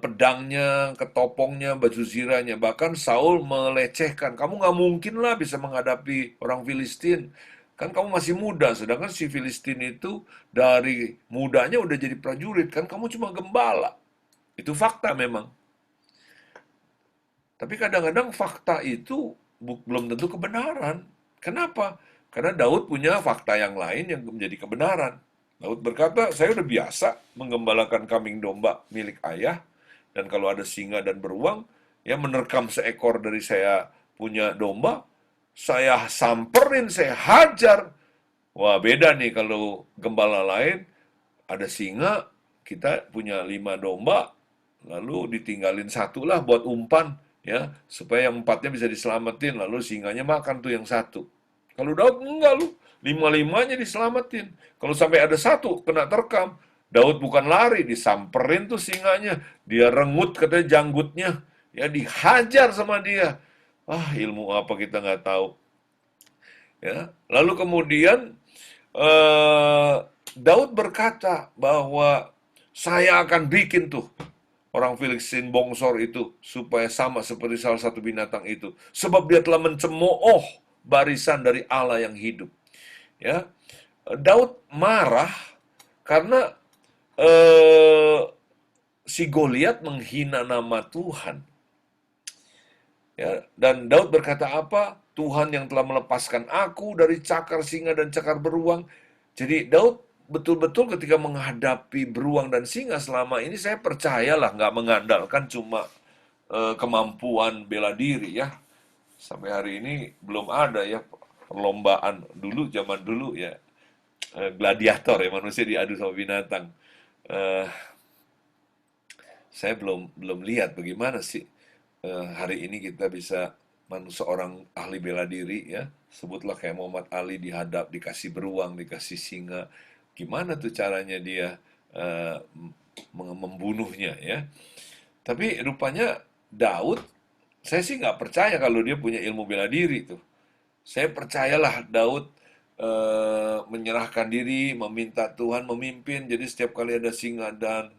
pedangnya, ketopongnya, baju zirahnya. Bahkan Saul melecehkan, kamu nggak mungkin lah bisa menghadapi orang Filistin. Kan kamu masih muda, sedangkan si Filistin itu dari mudanya udah jadi prajurit, kan kamu cuma gembala. Itu fakta memang. Tapi kadang-kadang fakta itu belum tentu kebenaran. Kenapa? Karena Daud punya fakta yang lain yang menjadi kebenaran. Daud berkata, saya udah biasa menggembalakan kambing domba milik ayah, dan kalau ada singa dan beruang, ya menerkam seekor dari saya punya domba, saya samperin, saya hajar. Wah beda nih kalau gembala lain, ada singa, kita punya 5 domba, lalu ditinggalin satu lah buat umpan, ya supaya yang 4-nya bisa diselamatin, lalu singanya makan tuh yang satu. Kalau Daud enggak lu, 5-5-nya diselamatin. Kalau sampai ada satu kena terkam, Daud bukan lari, disamperin tuh singanya, dia rengut katanya janggutnya, ya dihajar sama dia. Ah, ilmu apa kita nggak tahu. Ya, lalu kemudian Daud berkata bahwa saya akan bikin tuh orang Filistin bongsor itu supaya sama seperti salah satu binatang itu, sebab dia telah mencemooh barisan dari Allah yang hidup. Ya, Daud marah karena si Goliat menghina nama Tuhan. Ya, dan Daud berkata apa? Tuhan yang telah melepaskan aku dari cakar singa dan cakar beruang. Jadi Daud betul-betul ketika menghadapi beruang dan singa selama ini, saya percayalah nggak mengandalkan cuma kemampuan bela diri ya. Sampai hari ini belum ada ya perlombaan dulu, zaman dulu ya, gladiator ya, manusia diadu sama binatang. Eh, saya belum belum lihat bagaimana sih hari ini kita bisa seorang ahli bela diri ya, sebutlah kayak Muhammad Ali dihadap, dikasih beruang, dikasih singa, gimana tuh caranya dia eh, membunuhnya ya. Tapi rupanya Daud, saya sih nggak percaya kalau dia punya ilmu bela diri tuh. Saya percayalah Daud menyerahkan diri, meminta Tuhan memimpin. Jadi setiap kali ada singa dan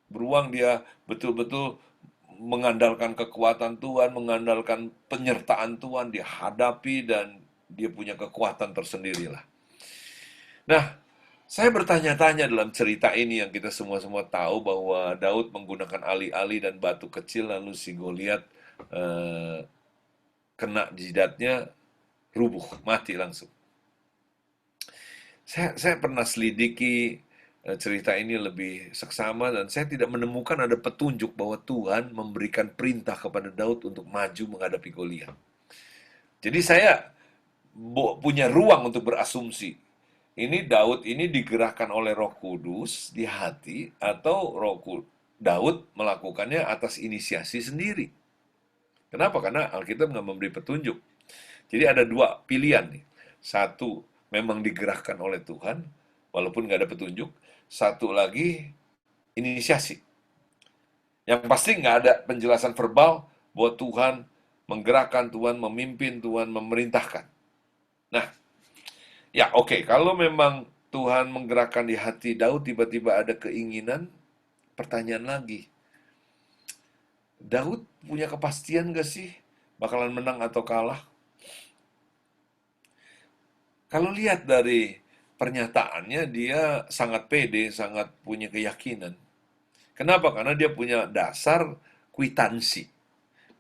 beruang, dia betul-betul mengandalkan kekuatan Tuhan, mengandalkan penyertaan Tuhan, dia hadapi dan dia punya kekuatan tersendiri lah. Nah, saya bertanya-tanya dalam cerita ini yang kita semua-semua tahu bahwa Daud menggunakan ali-ali dan batu kecil, lalu si Goliat eh, kena jidatnya, rubuh, mati langsung. Saya pernah selidiki cerita ini lebih seksama dan saya tidak menemukan ada petunjuk bahwa Tuhan memberikan perintah kepada Daud untuk maju menghadapi Goliat. Jadi saya punya ruang untuk berasumsi. Ini Daud ini digerakkan oleh Roh Kudus di hati atau Daud melakukannya atas inisiasi sendiri. Kenapa? Karena Alkitab nggak memberi petunjuk. Jadi ada dua pilihan nih. Satu, memang digerakkan oleh Tuhan, walaupun nggak ada petunjuk. Satu lagi, inisiasi. Yang pasti nggak ada penjelasan verbal bahwa Tuhan menggerakkan, Tuhan memimpin, Tuhan memerintahkan. Nah, ya oke, kalau memang Tuhan menggerakkan di hati Daud, tiba-tiba ada keinginan, pertanyaan lagi, Daud punya kepastian gak sih bakalan menang atau kalah? Kalau lihat dari pernyataannya, dia sangat pede, sangat punya keyakinan. Kenapa? Karena dia punya dasar kwitansi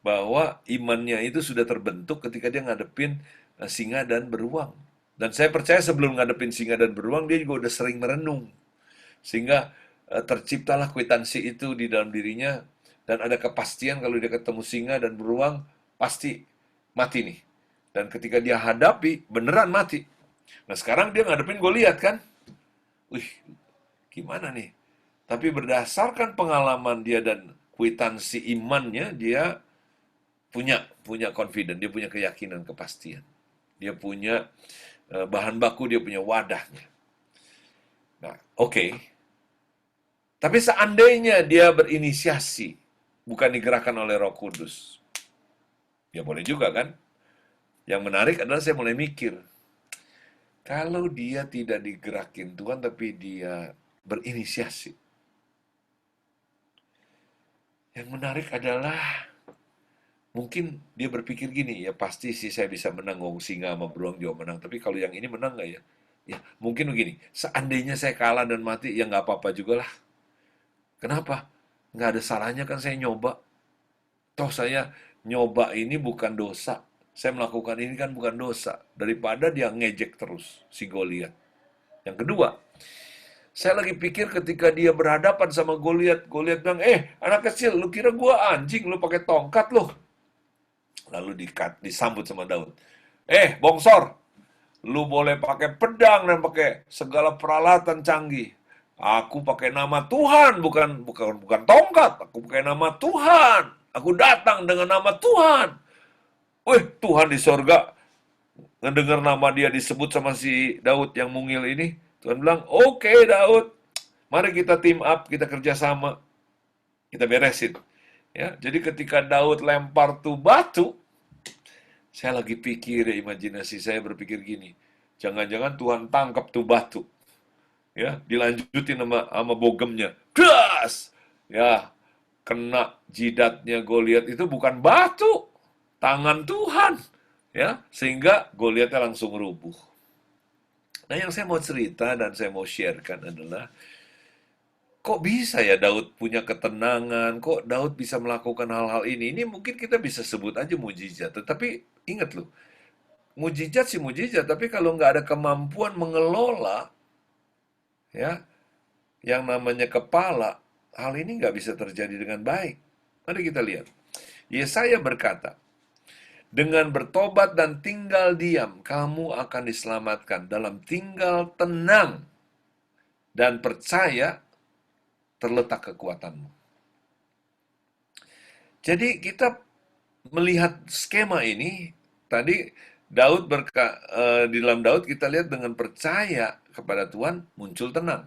bahwa imannya itu sudah terbentuk ketika dia ngadepin singa dan beruang. Dan saya percaya sebelum ngadepin singa dan beruang, dia juga udah sering merenung. Sehingga terciptalah kwitansi itu di dalam dirinya, dan ada kepastian kalau dia ketemu singa dan beruang, pasti mati nih. Dan ketika dia hadapi, beneran mati. Nah sekarang dia ngadepin Goliat kan? Wih, gimana nih? Tapi berdasarkan pengalaman dia dan kwitansi imannya, dia punya punya confident, dia punya keyakinan, kepastian. Dia punya bahan baku, dia punya wadahnya. Nah, oke. Tapi seandainya dia berinisiasi, bukan digerakkan oleh Roh Kudus, ya boleh juga kan? Yang menarik adalah saya mulai mikir, kalau dia tidak digerakin Tuhan, tapi dia berinisiasi. Yang menarik adalah mungkin dia berpikir gini, ya pasti sih saya bisa menang, wong singa sama beruang juga menang. Tapi kalau yang ini menang nggak ya? Ya mungkin begini, seandainya saya kalah dan mati, ya nggak apa-apa juga lah. Kenapa? Nggak ada salahnya kan saya nyoba. Toh saya nyoba ini bukan dosa. Saya melakukan ini kan bukan dosa. Daripada dia ngejek terus, si Goliat. Yang kedua, saya lagi pikir ketika dia berhadapan sama Goliat, Goliat bilang, anak kecil, lu kira gua anjing, lu pakai tongkat lu. Lalu disambut sama Daud. Bongsor, lu boleh pakai pedang dan pakai segala peralatan canggih. Aku pakai nama Tuhan, bukan tongkat. Aku pakai nama Tuhan. Aku datang dengan nama Tuhan. Wih, Tuhan di sorga ngedengar nama dia disebut sama si Daud yang mungil ini. Tuhan bilang, oke Daud, mari kita team up, kita kerjasama, kita beresin. Ya, jadi ketika Daud lempar tuh batu, saya lagi pikir, ya, imajinasi saya berpikir gini, jangan-jangan Tuhan tangkap tuh batu, ya, dilanjutin sama bogemnya, das, ya, kena jidatnya Goliat itu bukan batu, tangan Tuhan, ya, sehingga Goliatnya langsung rubuh. Nah, yang saya mau cerita dan saya mau sharekan adalah, kok bisa ya Daud punya ketenangan, kok Daud bisa melakukan hal-hal ini? Ini mungkin kita bisa sebut aja mujizat, tetapi ingat loh, mujizat sih mujizat, tapi kalau nggak ada kemampuan mengelola, ya, yang namanya kepala, hal ini nggak bisa terjadi dengan baik. Mari kita lihat. Yesaya berkata, Dengan bertobat dan tinggal diam, kamu akan diselamatkan. Dalam tinggal tenang dan percaya terletak kekuatanmu. Jadi kita melihat skema ini, tadi di dalam Daud kita lihat dengan percaya kepada Tuhan muncul tenang.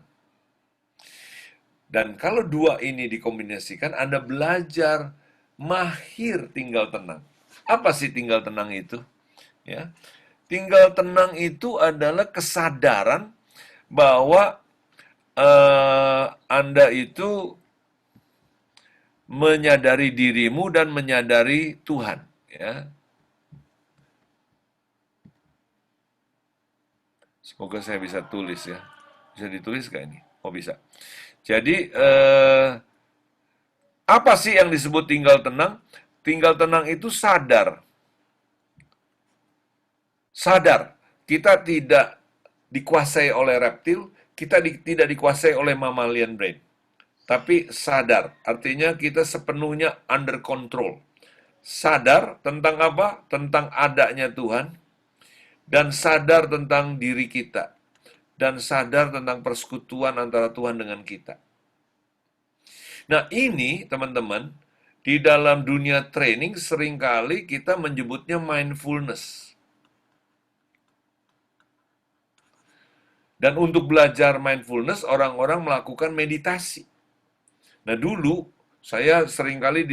Dan kalau dua ini dikombinasikan, Anda belajar mahir tinggal tenang. Apa sih tinggal tenang itu? Ya, tinggal tenang itu adalah kesadaran bahwa Anda itu menyadari dirimu dan menyadari Tuhan. Ya, semoga saya bisa tulis ya. Bisa ditulis nggak ini? Oh bisa. Jadi apa sih yang disebut tinggal tenang? Tinggal tenang itu sadar. Sadar, kita tidak dikuasai oleh reptil, kita tidak dikuasai oleh mammalian brain. Tapi sadar, artinya kita sepenuhnya under control. Sadar tentang apa? Tentang adanya Tuhan, dan sadar tentang diri kita, dan sadar tentang persekutuan antara Tuhan dengan kita. Nah ini teman-teman, di dalam dunia training seringkali kita menyebutnya mindfulness. Dan untuk belajar mindfulness, orang-orang melakukan meditasi. Nah dulu, saya seringkali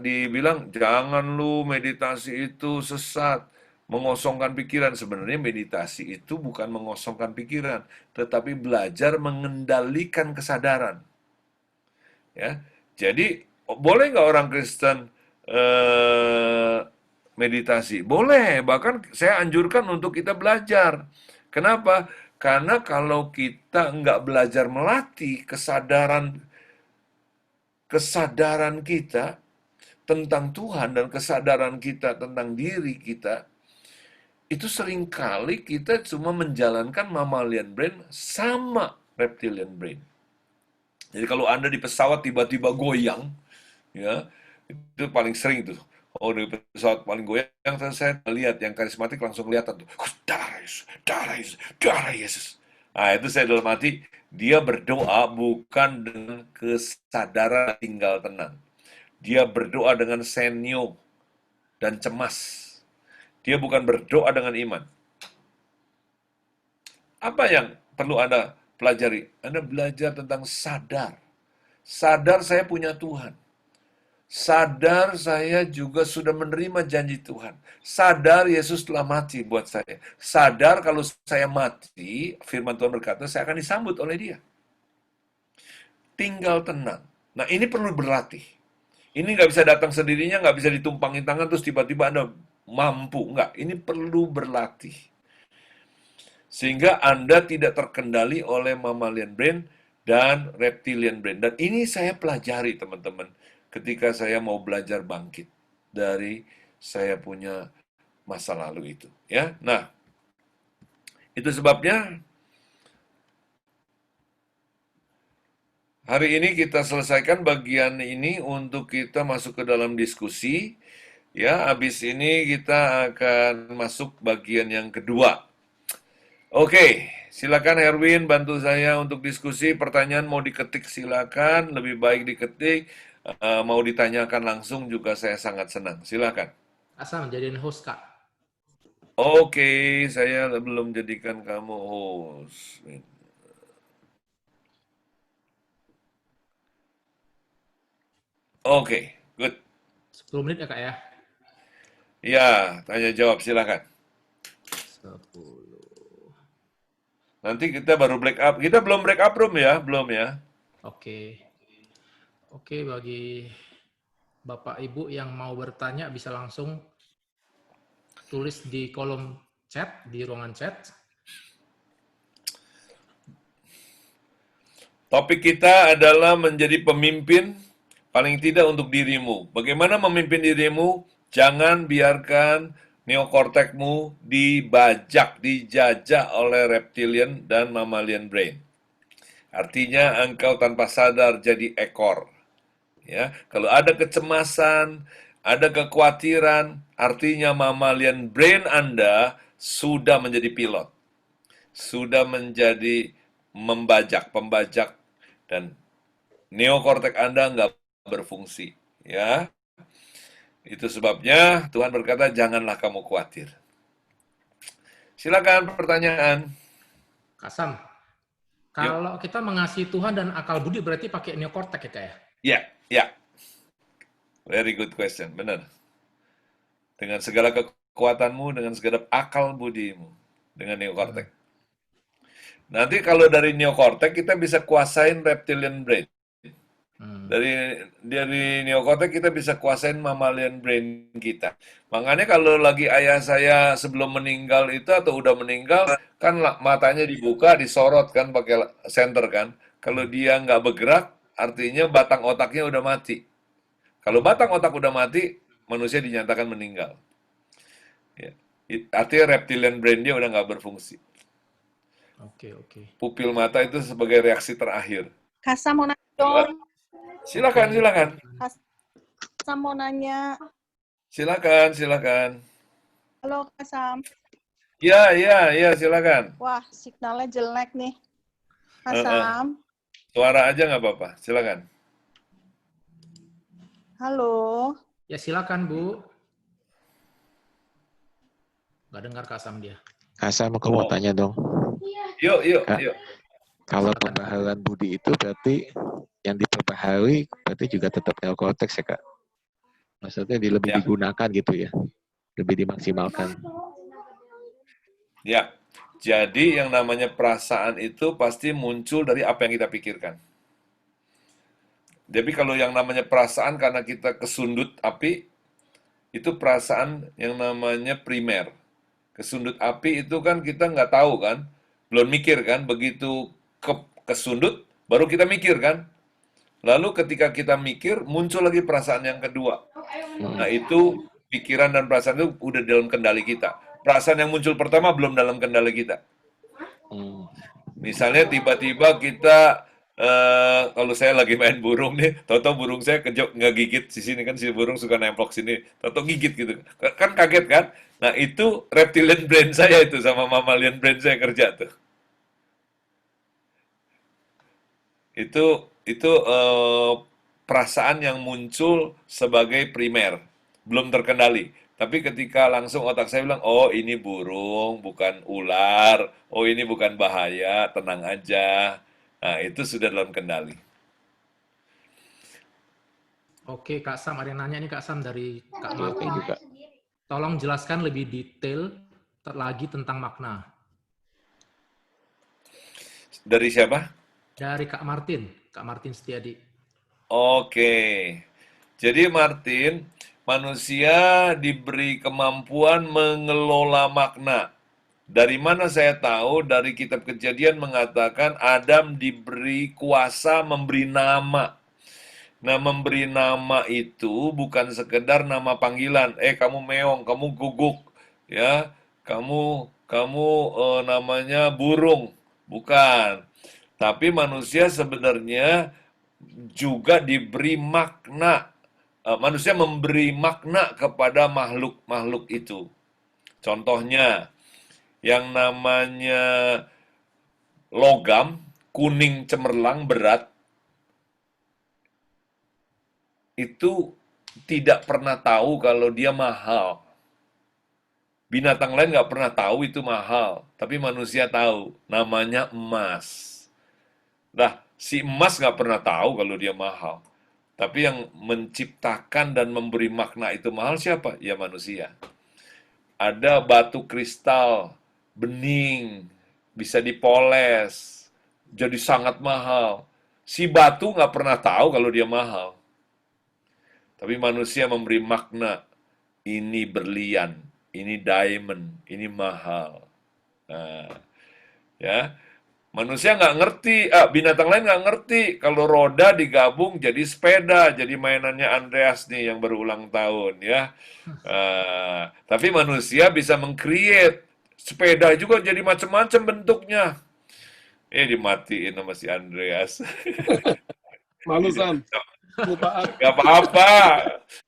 dibilang, jangan lu meditasi itu sesat, mengosongkan pikiran. Sebenarnya meditasi itu bukan mengosongkan pikiran, tetapi belajar mengendalikan kesadaran. Ya, jadi boleh nggak orang Kristen meditasi? Boleh, bahkan saya anjurkan untuk kita belajar. Kenapa? Karena kalau kita nggak belajar melatih kesadaran kita tentang Tuhan dan kesadaran kita tentang diri kita, itu seringkali kita cuma menjalankan mammalian brain sama reptilian brain. Jadi kalau Anda di pesawat tiba-tiba goyang, ya, itu paling sering tuh. Oh, di pesawat paling goyang, saya lihat yang karismatik langsung kelihatan tuh. Darah Yesus, darah Yesus, darah Yesus. Nah, itu saya dalam hati, dia berdoa bukan dengan kesadaran tinggal tenang. Dia berdoa dengan senyo dan cemas. Dia bukan berdoa dengan iman. Apa yang perlu Anda pelajari? Anda belajar tentang sadar. Sadar saya punya Tuhan. Sadar saya juga sudah menerima janji Tuhan. Sadar Yesus telah mati buat saya. Sadar kalau saya mati, firman Tuhan berkata, saya akan disambut oleh dia. Tinggal tenang. Nah ini perlu berlatih. Ini nggak bisa datang sendirinya, nggak bisa ditumpangin tangan, terus tiba-tiba Anda mampu. Nggak, ini perlu berlatih. Sehingga Anda tidak terkendali oleh mammalian brain dan reptilian brain. Dan ini saya pelajari teman-teman ketika saya mau belajar bangkit dari saya punya masa lalu itu, ya. Nah, itu sebabnya hari ini kita selesaikan bagian ini untuk kita masuk ke dalam diskusi. Ya, habis ini kita akan masuk bagian yang kedua. Oke, silakan Herwin bantu saya untuk diskusi. Pertanyaan mau diketik silakan, lebih baik diketik. Mau ditanyakan langsung juga saya sangat senang. Silakan. Asal menjadiin host, Kak. Oke, saya belum jadikan kamu host. Oke, good. 10 menit ya, Kak ya? Ya, tanya jawab silakan. 10. Nanti kita baru break up. Kita belum break up room ya, belum ya. Oke. Oke, bagi Bapak Ibu yang mau bertanya bisa langsung tulis di kolom chat, di ruangan chat. Topik kita adalah menjadi pemimpin, paling tidak untuk dirimu. Bagaimana memimpin dirimu? Jangan biarkan neokortekmu dijajah oleh reptilian dan mammalian brain. Artinya engkau tanpa sadar jadi ekor. Ya, kalau ada kecemasan, ada kekhawatiran, artinya mammalian brain Anda sudah menjadi pilot, sudah menjadi pembajak, dan neokortek Anda nggak berfungsi. Ya, itu sebabnya Tuhan berkata, janganlah kamu khawatir. Silakan pertanyaan. Kak Sam, Yuk. kalau kita mengasihi Tuhan dan akal budi berarti pakai neokortek ya, Kak ya? Ya, ya. Very good question, benar. Dengan segala kekuatanmu, dengan segala akal budimu, dengan neokortek. Nanti kalau dari neokortek kita bisa kuasain reptilian brain. Dari neokortek kita bisa kuasain mammalian brain kita. Makanya kalau lagi ayah saya sebelum meninggal itu atau udah meninggal, kan matanya dibuka, disorot kan pakai senter kan. Kalau dia nggak bergerak, artinya batang otaknya udah mati. Kalau batang otak udah mati, manusia dinyatakan meninggal. Ya. Artinya reptilian brain dia udah nggak berfungsi. Oke. Pupil mata itu sebagai reaksi terakhir. Kak Sam mau nanya dong. Silakan. Kak Sam mau nanya. Silakan. Halo Kak Sam. Ya, silakan. Wah, signalnya jelek nih. Kak Sam. Suara aja nggak apa-apa, silakan. Halo. Ya silakan Bu. Nggak dengar Kak Sam dia. Kak Sam, aku mau tanya dong. Yuk. Kalau pembaharuan budi itu berarti yang diperbaharui berarti juga tetap neokortex ya, Kak? Maksudnya lebih digunakan gitu ya? Lebih dimaksimalkan. Ya, jadi yang namanya perasaan itu pasti muncul dari apa yang kita pikirkan. Jadi kalau yang namanya perasaan karena kita kesundut api, itu perasaan yang namanya primer. Kesundut api itu kan kita nggak tahu kan, belum mikir kan, begitu kesundut, baru kita mikir kan. Lalu ketika kita mikir, muncul lagi perasaan yang kedua. Nah itu pikiran dan perasaan itu udah dalam kendali kita. Perasaan yang muncul pertama belum dalam kendali kita. Misalnya tiba-tiba kita, kalau saya lagi main burung nih, tahu-tahu burung saya ngegigit di sini kan, si burung suka nemplok sini, tahu-tahu gigit gitu. Kan kaget kan? Nah itu reptilian brain saya itu sama mammalian brain saya kerja tuh. Itu perasaan yang muncul sebagai primer, belum terkendali. Tapi ketika langsung otak saya bilang, oh ini burung, bukan ular, oh ini bukan bahaya, tenang aja. Nah itu sudah dalam kendali. Oke Kak Sam, ada yang nanya nih Kak Sam dari Kak Martin. Tolong jelaskan lebih detail lagi tentang makna. Dari siapa? Dari Kak Martin Setiadi. Oke, jadi Martin, manusia diberi kemampuan mengelola makna. Dari mana saya tahu? Dari kitab Kejadian mengatakan Adam diberi kuasa memberi nama. Nah, memberi nama itu bukan sekedar nama panggilan. Kamu meong, kamu guguk, ya, kamu namanya burung, bukan. Tapi manusia sebenarnya juga diberi makna. Manusia memberi makna kepada makhluk-makhluk itu. Contohnya, yang namanya logam, kuning cemerlang, berat, itu tidak pernah tahu kalau dia mahal. Binatang lain nggak pernah tahu itu mahal, tapi manusia tahu, namanya emas. Nah, si emas nggak pernah tahu kalau dia mahal. Tapi yang menciptakan dan memberi makna itu mahal siapa? Ya manusia. Ada batu kristal, bening, bisa dipoles, jadi sangat mahal. Si batu nggak pernah tahu kalau dia mahal. Tapi manusia memberi makna, ini berlian, ini diamond, ini mahal. Nah, ya. Manusia nggak ngerti, binatang lain nggak ngerti kalau roda digabung jadi sepeda, jadi mainannya Andreas nih yang berulang tahun ya. Tapi manusia bisa meng-create sepeda juga jadi macam-macam bentuknya. Dimatiin sama si Andreas. Malu, Sam. Lupa. Gak apa-apa.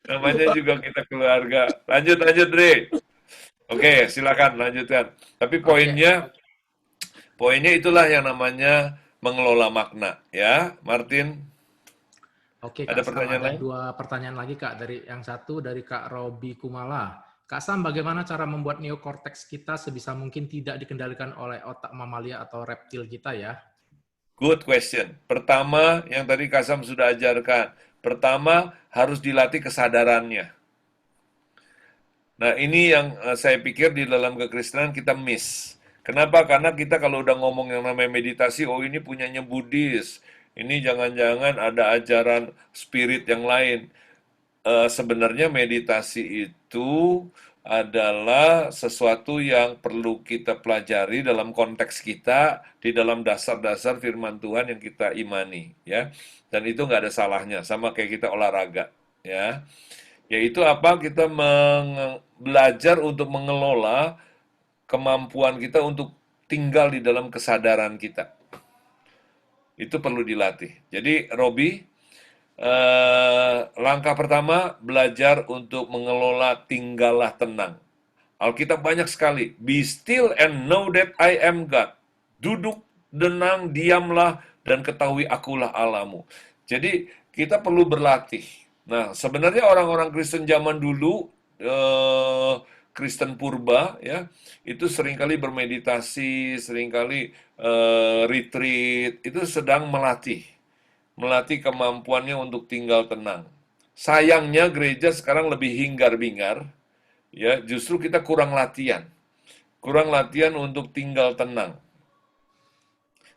Namanya juga kita keluarga. Lanjut, Dre. Oke, silakan lanjutkan. Tapi Oke, poinnya itulah yang namanya mengelola makna. Ya, Martin, oke ada Kak Sam, pertanyaan ada lain? 2 pertanyaan lagi Kak. Yang satu dari Kak Robi Kumala. Kak Sam, bagaimana cara membuat neokorteks kita sebisa mungkin tidak dikendalikan oleh otak mamalia atau reptil kita ya? Good question. Pertama, yang tadi Kasam sudah ajarkan. Pertama, harus dilatih kesadarannya. Nah, ini yang saya pikir di dalam kekristenan kita miss. Kenapa? Karena kita kalau udah ngomong yang namanya meditasi, oh ini punyanya Buddhis. Ini jangan-jangan ada ajaran spirit yang lain. Sebenarnya meditasi itu adalah sesuatu yang perlu kita pelajari dalam konteks kita, di dalam dasar-dasar firman Tuhan yang kita imani, ya. Dan itu nggak ada salahnya, sama kayak kita olahraga, ya. Yaitu apa? Kita belajar untuk mengelola kemampuan kita untuk tinggal di dalam kesadaran kita. Itu perlu dilatih. Jadi, Robi, langkah pertama, belajar untuk mengelola tinggallah tenang. Alkitab banyak sekali. Be still and know that I am God. Duduk, tenang, diamlah, dan ketahui akulah Allahmu. Jadi, kita perlu berlatih. Nah, sebenarnya orang-orang Kristen zaman dulu, Kristen purba, ya, itu seringkali bermeditasi, seringkali retreat, itu sedang melatih kemampuannya untuk tinggal tenang. Sayangnya gereja sekarang lebih hingar-bingar, ya, justru kita kurang latihan. Kurang latihan untuk tinggal tenang.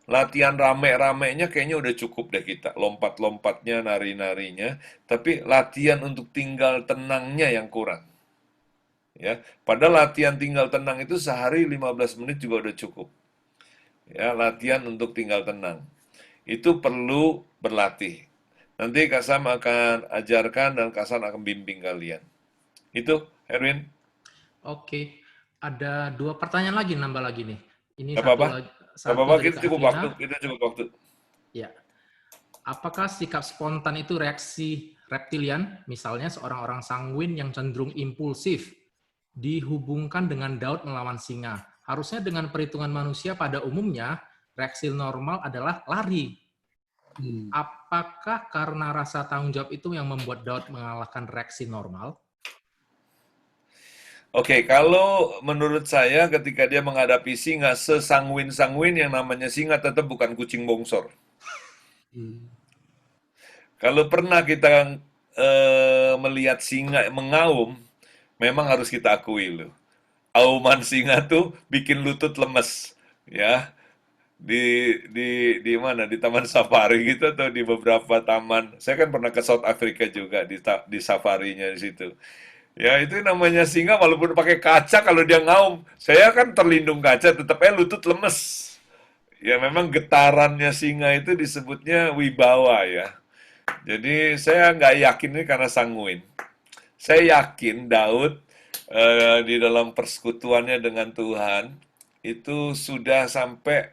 Latihan rame-ramenya kayaknya udah cukup deh kita. Lompat-lompatnya, nari-narinya. Tapi latihan untuk tinggal tenangnya yang kurang. Ya, padahal latihan tinggal tenang itu sehari 15 menit juga udah cukup. Ya, latihan untuk tinggal tenang. Itu perlu berlatih. Nanti Kak Sam akan ajarkan dan Kak Sam akan bimbing kalian. Itu, Erwin. Oke, ada 2 pertanyaan lagi nambah lagi nih. Ini Gak satu apa-apa. lagi, Gak satu apa-apa, dari kita Kak cukup waktu. Evina. Kita cukup waktu. Ya, apakah sikap spontan itu reaksi reptilian, misalnya seorang orang sanguin yang cenderung impulsif, dihubungkan dengan Daud melawan singa? Harusnya dengan perhitungan manusia pada umumnya, reaksi normal adalah lari. Apakah karena rasa tanggung jawab itu yang membuat Daud mengalahkan reaksi normal? Oke, kalau menurut saya ketika dia menghadapi singa, sesangwin-sangwin yang namanya singa tetap bukan kucing bongsor. Kalau pernah kita melihat singa mengaum, memang harus kita akui loh. Auman singa tuh bikin lutut lemes, ya. Di mana, di taman safari gitu atau di beberapa taman. Saya kan pernah ke South Africa juga di safarinya di situ. Ya itu namanya singa walaupun pakai kaca kalau dia ngaum, saya kan terlindung kaca tetap lutut lemes. Ya memang getarannya singa itu disebutnya wibawa ya. Jadi saya nggak yakin ini karena sanguin. Saya yakin Daud di dalam persekutuannya dengan Tuhan itu sudah sampai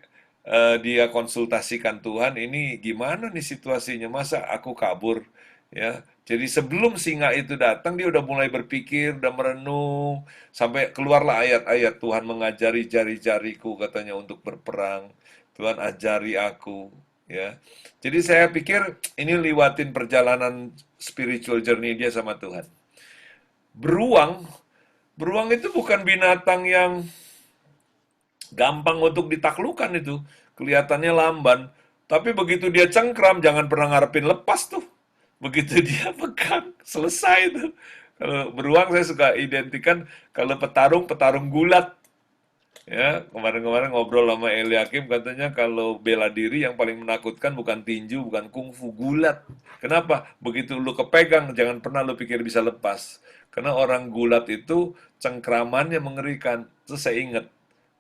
dia konsultasikan Tuhan, ini gimana nih situasinya, masa aku kabur, ya. Jadi sebelum singa itu datang dia udah mulai berpikir, udah merenung, sampai keluarlah ayat-ayat Tuhan mengajari jari-jariku katanya untuk berperang. Tuhan ajari aku, ya. Jadi saya pikir ini liwatin perjalanan spiritual journey dia sama Tuhan. Beruang, beruang itu bukan binatang yang gampang untuk ditaklukkan itu. Kelihatannya lamban. Tapi begitu dia cengkram, jangan pernah ngarepin lepas tuh. Begitu dia pegang, selesai tuh. Kalau beruang saya suka identikan, kalau petarung, petarung gulat. Ya, kemarin-kemarin ngobrol sama Eliakim katanya kalau bela diri yang paling menakutkan bukan tinju, bukan kungfu, gulat. Kenapa? Begitu lu kepegang, jangan pernah lu pikir bisa lepas. Karena orang gulat itu cengkramannya mengerikan. Terus saya ingat,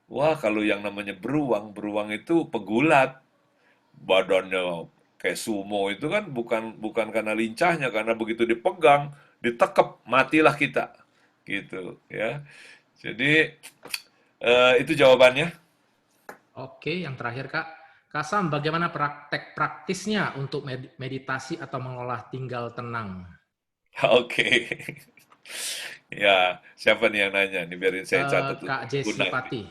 wah kalau yang namanya beruang, beruang itu pegulat. Badannya kayak sumo itu kan bukan bukan karena lincahnya, karena begitu dipegang, ditekep, matilah kita. Gitu ya. Jadi itu jawabannya. Oke, yang terakhir Kak. Kak Sam, bagaimana praktek praktisnya untuk meditasi atau mengolah tinggal tenang? Oke. Ya, siapa nih yang nanya? Nih biarin saya catat dulu. Kak Jesse Guna. Pati.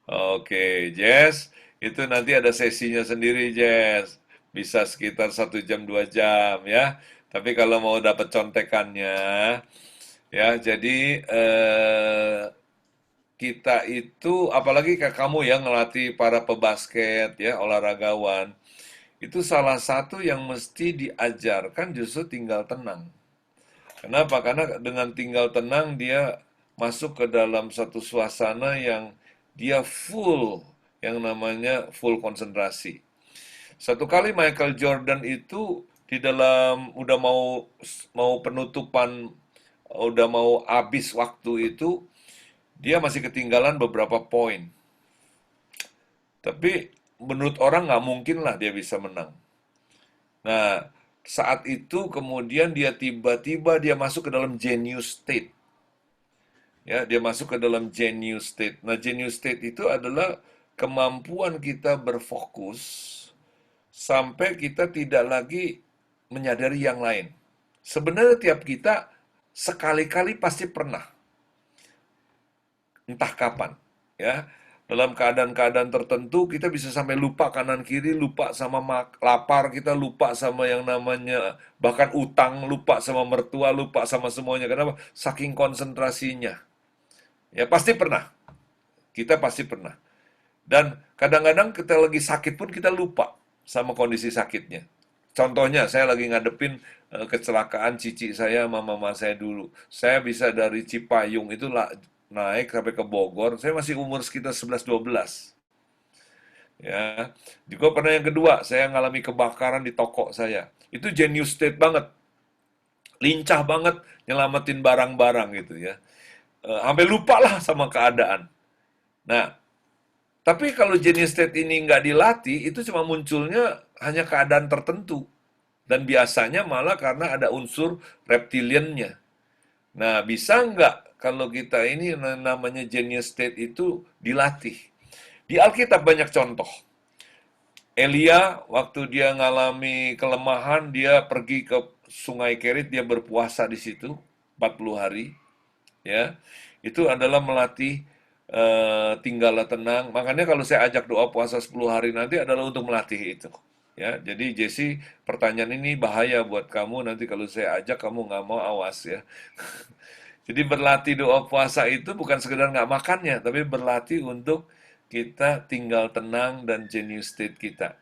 Oke, Jess, itu nanti ada sesinya sendiri, Jess. Bisa sekitar 1 jam 2 jam ya. Tapi kalau mau dapat contekannya, ya, jadi kita itu, apalagi kayak kamu yang ngelatih para pebasket ya, olahragawan, itu salah satu yang mesti diajarkan justru tinggal tenang. Kenapa? Karena dengan tinggal tenang dia masuk ke dalam satu suasana yang dia full, yang namanya full konsentrasi. Satu kali Michael Jordan itu di dalam udah mau penutupan, udah mau habis waktu itu, dia masih ketinggalan beberapa poin. Tapi menurut orang nggak mungkin lah dia bisa menang. Nah, saat itu kemudian dia tiba-tiba dia masuk ke dalam genius state. Ya, dia masuk ke dalam genius state. Nah, genius state itu adalah kemampuan kita berfokus sampai kita tidak lagi menyadari yang lain. Sebenarnya tiap kita sekali-kali pasti pernah, entah kapan, ya. Dalam keadaan-keadaan tertentu kita bisa sampai lupa kanan kiri, lupa sama lapar, kita lupa sama yang namanya bahkan utang, lupa sama mertua, lupa sama semuanya. Kenapa? Saking konsentrasinya. Ya pasti pernah. Kita pasti pernah. Dan kadang-kadang kita lagi sakit pun kita lupa sama kondisi sakitnya. Contohnya, saya lagi ngadepin kecelakaan cici saya sama mama saya dulu. Saya bisa dari Cipayung itu naik sampai ke Bogor, saya masih umur sekitar 11-12. Ya. Juga pernah yang kedua, saya ngalami kebakaran di toko saya. Itu genius state banget. Lincah banget nyelamatin barang-barang gitu ya. Sampai lupa lah sama keadaan. Nah, tapi kalau genius state ini nggak dilatih, itu cuma munculnya hanya keadaan tertentu. Dan biasanya malah karena ada unsur reptiliannya. Nah, bisa nggak kalau kita ini namanya genius state itu dilatih? Di Alkitab banyak contoh. Elia, waktu dia ngalami kelemahan, dia pergi ke Sungai Kerit, dia berpuasa di situ 40 hari. Ya, itu adalah melatih tinggallah tenang. Makanya kalau saya ajak doa puasa 10 hari nanti adalah untuk melatih itu. Ya, jadi Jesse, pertanyaan ini bahaya buat kamu. Nanti kalau saya ajak kamu nggak mau, awas ya. Jadi berlatih doa puasa itu bukan sekedar nggak makannya, tapi berlatih untuk kita tinggal tenang dan genius state kita.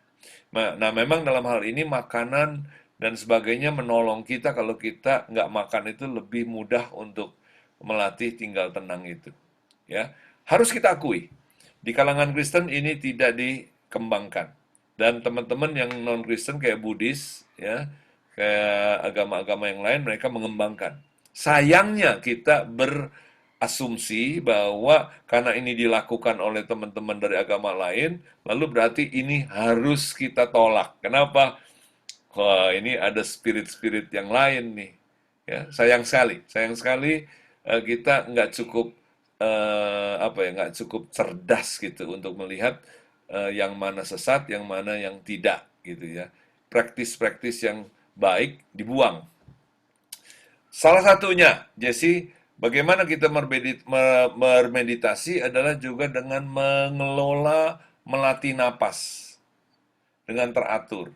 Nah, memang dalam hal ini makanan dan sebagainya menolong kita kalau kita nggak makan itu lebih mudah untuk melatih tinggal tenang itu. Ya, harus kita akui di kalangan Kristen ini tidak dikembangkan. Dan teman-teman yang non Kristen kayak Buddhis, ya, kayak agama-agama yang lain mereka mengembangkan. Sayangnya kita berasumsi bahwa karena ini dilakukan oleh teman-teman dari agama lain, lalu berarti ini harus kita tolak. Kenapa? Wah, ini ada spirit-spirit yang lain nih. Ya, sayang sekali kita nggak cukup nggak cukup cerdas gitu untuk melihat yang mana sesat, yang mana yang tidak gitu ya. Praktis-praktis yang baik dibuang. Salah satunya, Jesse, bagaimana kita bermeditasi adalah juga dengan melatih napas dengan teratur.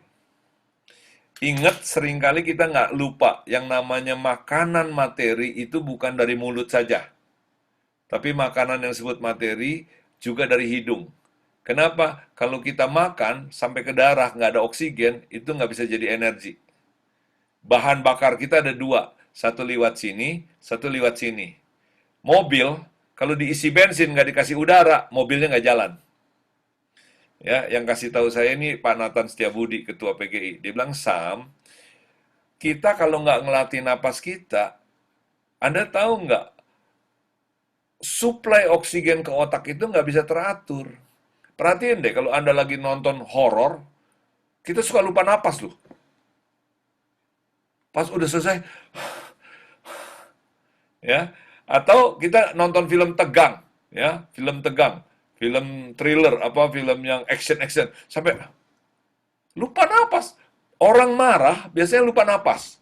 Ingat, seringkali kita nggak lupa yang namanya makanan materi itu bukan dari mulut saja. Tapi makanan yang disebut materi juga dari hidung. Kenapa? Kalau kita makan sampai ke darah, nggak ada oksigen, itu nggak bisa jadi energi. Bahan bakar kita ada dua. Satu lewat sini, satu lewat sini. Mobil, kalau diisi bensin nggak dikasih udara, mobilnya nggak jalan. Ya, yang kasih tahu saya ini Pak Nathan Setiabudi, Ketua PGI. Dia bilang, Sam, kita kalau nggak ngelatih napas kita, Anda tahu nggak, suplai oksigen ke otak itu nggak bisa teratur. Perhatiin deh, kalau Anda lagi nonton horor, kita suka lupa napas loh. Pas udah selesai, ya, atau kita nonton film tegang, ya, film tegang. film thriller, apa film yang action-action, sampai lupa napas. Orang marah biasanya lupa napas.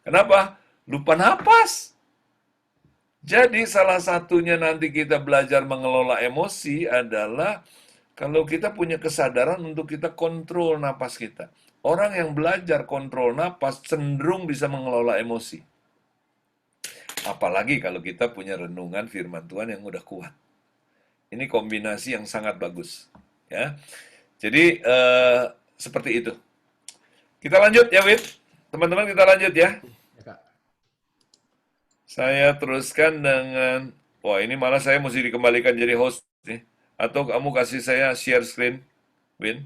Kenapa? Lupa napas. Jadi salah satunya nanti kita belajar mengelola emosi adalah kalau kita punya kesadaran untuk kita kontrol napas kita. Orang yang belajar kontrol napas cenderung bisa mengelola emosi. Apalagi kalau kita punya renungan firman Tuhan yang udah kuat. Ini kombinasi yang sangat bagus. Ya, jadi seperti itu. Kita lanjut ya, Win. Teman-teman kita lanjut ya. Ya, Kak. Saya teruskan dengan, wah ini malah saya mesti dikembalikan jadi host nih. Atau kamu kasih saya share screen, Win.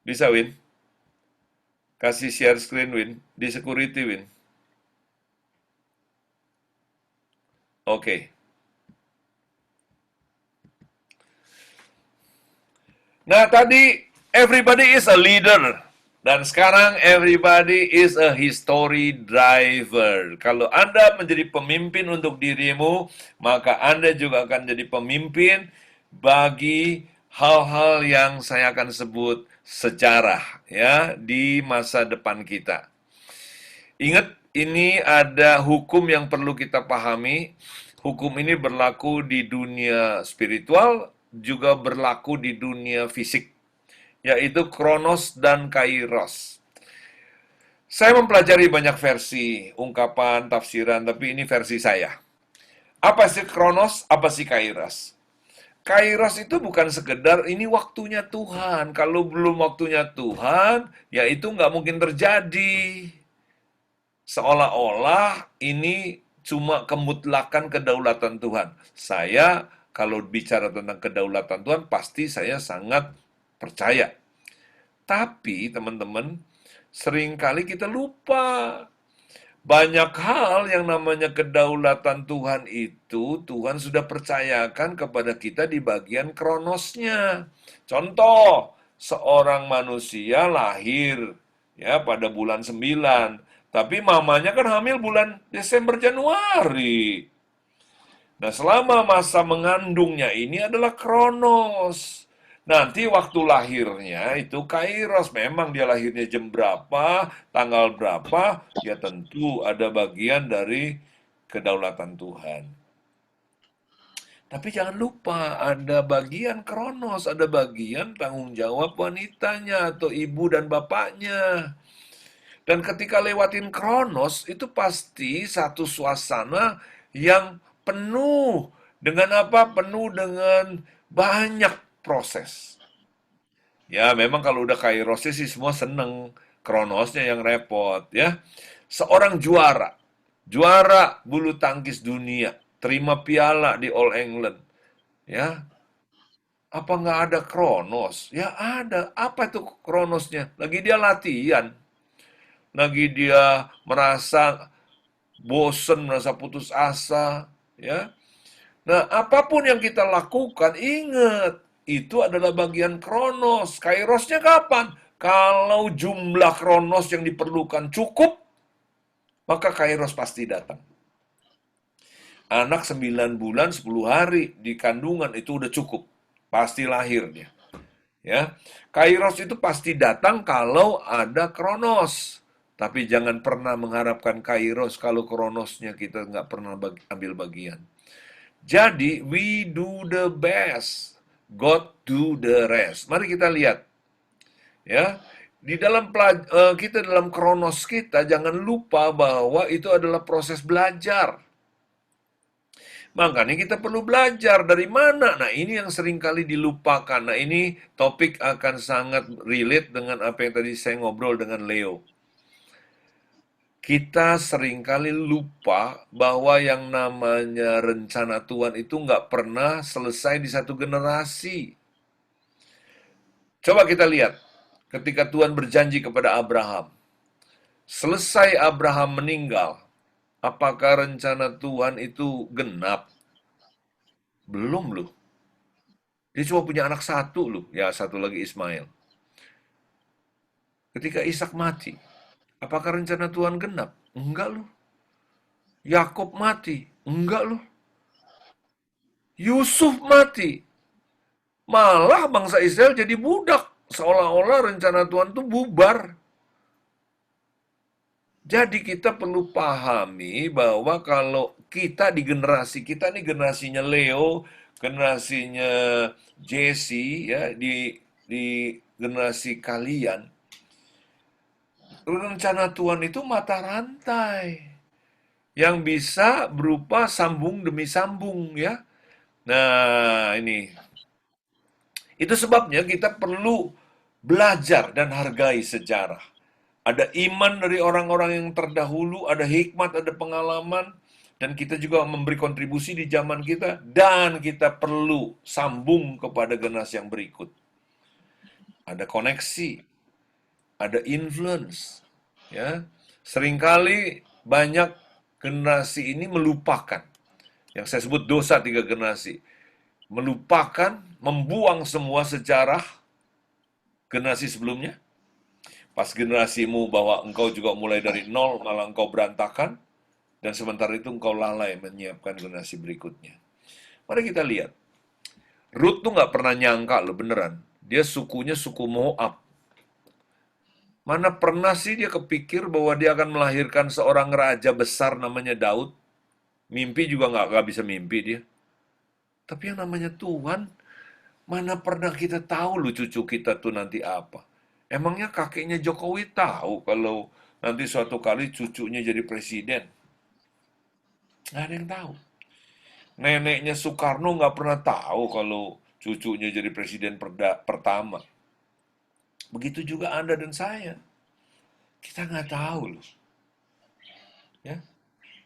Bisa, Win? Kasih share screen, Win. Di security, Win. Oke. Nah, tadi everybody is a leader. Dan sekarang everybody is a history driver. Kalau Anda menjadi pemimpin untuk dirimu, maka Anda juga akan jadi pemimpin bagi hal-hal yang saya akan sebut sejarah ya di masa depan kita. Ingat, ini ada hukum yang perlu kita pahami. Hukum ini berlaku di dunia spiritual, juga berlaku di dunia fisik, yaitu Kronos dan Kairos. Saya mempelajari banyak versi, ungkapan, tafsiran, tapi ini versi saya. Apa sih Kronos, apa sih Kairos? Kairos itu bukan sekedar ini waktunya Tuhan. Kalau belum waktunya Tuhan, ya itu nggak mungkin terjadi. Seolah-olah ini cuma kemutlakan kedaulatan Tuhan. Saya kalau bicara tentang kedaulatan Tuhan, pasti saya sangat percaya. Tapi teman-teman, seringkali kita lupa. Banyak hal yang namanya kedaulatan Tuhan itu, Tuhan sudah percayakan kepada kita di bagian kronosnya. Contoh, seorang manusia lahir ya pada bulan 9, tapi mamanya kan hamil bulan Desember Januari. Nah, selama masa mengandungnya ini adalah kronos. Nanti waktu lahirnya itu kairos. Memang dia lahirnya jam berapa, tanggal berapa, ya tentu ada bagian dari kedaulatan Tuhan. Tapi jangan lupa, ada bagian kronos, ada bagian tanggung jawab wanitanya atau ibu dan bapaknya. Dan ketika lewatin kronos, itu pasti satu suasana yang penuh dengan apa? Penuh dengan banyak proses. Ya, memang kalau udah kairosnya sih semua seneng. Kronosnya yang repot, ya. Seorang juara bulu tangkis dunia, terima piala di All England, ya. Apa nggak ada kronos? Ya ada. Apa itu kronosnya? Lagi dia latihan, lagi dia merasa bosen, merasa putus asa, ya. Nah, apapun yang kita lakukan, ingat, itu adalah bagian kronos. Kairosnya kapan? Kalau jumlah kronos yang diperlukan cukup, maka kairos pasti datang. Anak 9 bulan 10 hari di kandungan itu udah cukup. Pasti lahir dia. Ya. Kairos itu pasti datang kalau ada kronos. Tapi jangan pernah mengharapkan kairos kalau kronosnya kita nggak pernah ambil bagian. Jadi, we do the best. God do the rest. Mari kita lihat. Ya, di dalam kita dalam kronos kita jangan lupa bahwa itu adalah proses belajar. Makanya kita perlu belajar dari mana. Nah, ini yang seringkali dilupakan. Nah, ini topik akan sangat relate dengan apa yang tadi saya ngobrol dengan Leo. Kita seringkali lupa bahwa yang namanya rencana Tuhan itu nggak pernah selesai di satu generasi. Coba kita lihat, ketika Tuhan berjanji kepada Abraham, selesai Abraham meninggal, apakah rencana Tuhan itu genap? Belum loh. Dia cuma punya anak satu loh, ya satu lagi Ismail. Ketika Ishak mati, Apakah rencana Tuhan genap? Enggak loh. Yakub mati? Enggak loh. Yusuf mati. Malah bangsa Israel jadi budak. Seolah-olah rencana Tuhan itu bubar. Jadi kita perlu pahami bahwa kalau kita di generasi kita nih, generasinya Leo, generasinya Jesse, ya, di generasi kalian, rencana Tuhan itu mata rantai yang bisa berupa sambung demi sambung, ya. Nah, ini. Itu sebabnya kita perlu belajar dan hargai sejarah. Ada iman dari orang-orang yang terdahulu, ada hikmat, ada pengalaman, dan kita juga memberi kontribusi di zaman kita, dan kita perlu sambung kepada generasi yang berikut. Ada koneksi, ada influence, ya. Seringkali banyak generasi ini melupakan, yang saya sebut dosa 3 generasi, melupakan, membuang semua sejarah generasi sebelumnya. Pas generasimu bahwa engkau juga mulai dari nol, malah engkau berantakan, dan sementara itu engkau lalai menyiapkan generasi berikutnya. Mari kita lihat. Ruth tuh nggak pernah nyangka loh, beneran. Dia sukunya suku Moab. Mana pernah sih dia kepikir bahwa dia akan melahirkan seorang raja besar namanya Daud? Mimpi juga nggak bisa mimpi dia. Tapi yang namanya Tuhan, mana pernah kita tahu loh cucu kita tuh nanti apa? Emangnya kakeknya Jokowi tahu kalau nanti suatu kali cucunya jadi presiden? Nggak ada yang tahu. Neneknya Soekarno nggak pernah tahu kalau cucunya jadi presiden pertama. Begitu juga Anda dan saya. Kita nggak tahu loh. Ya.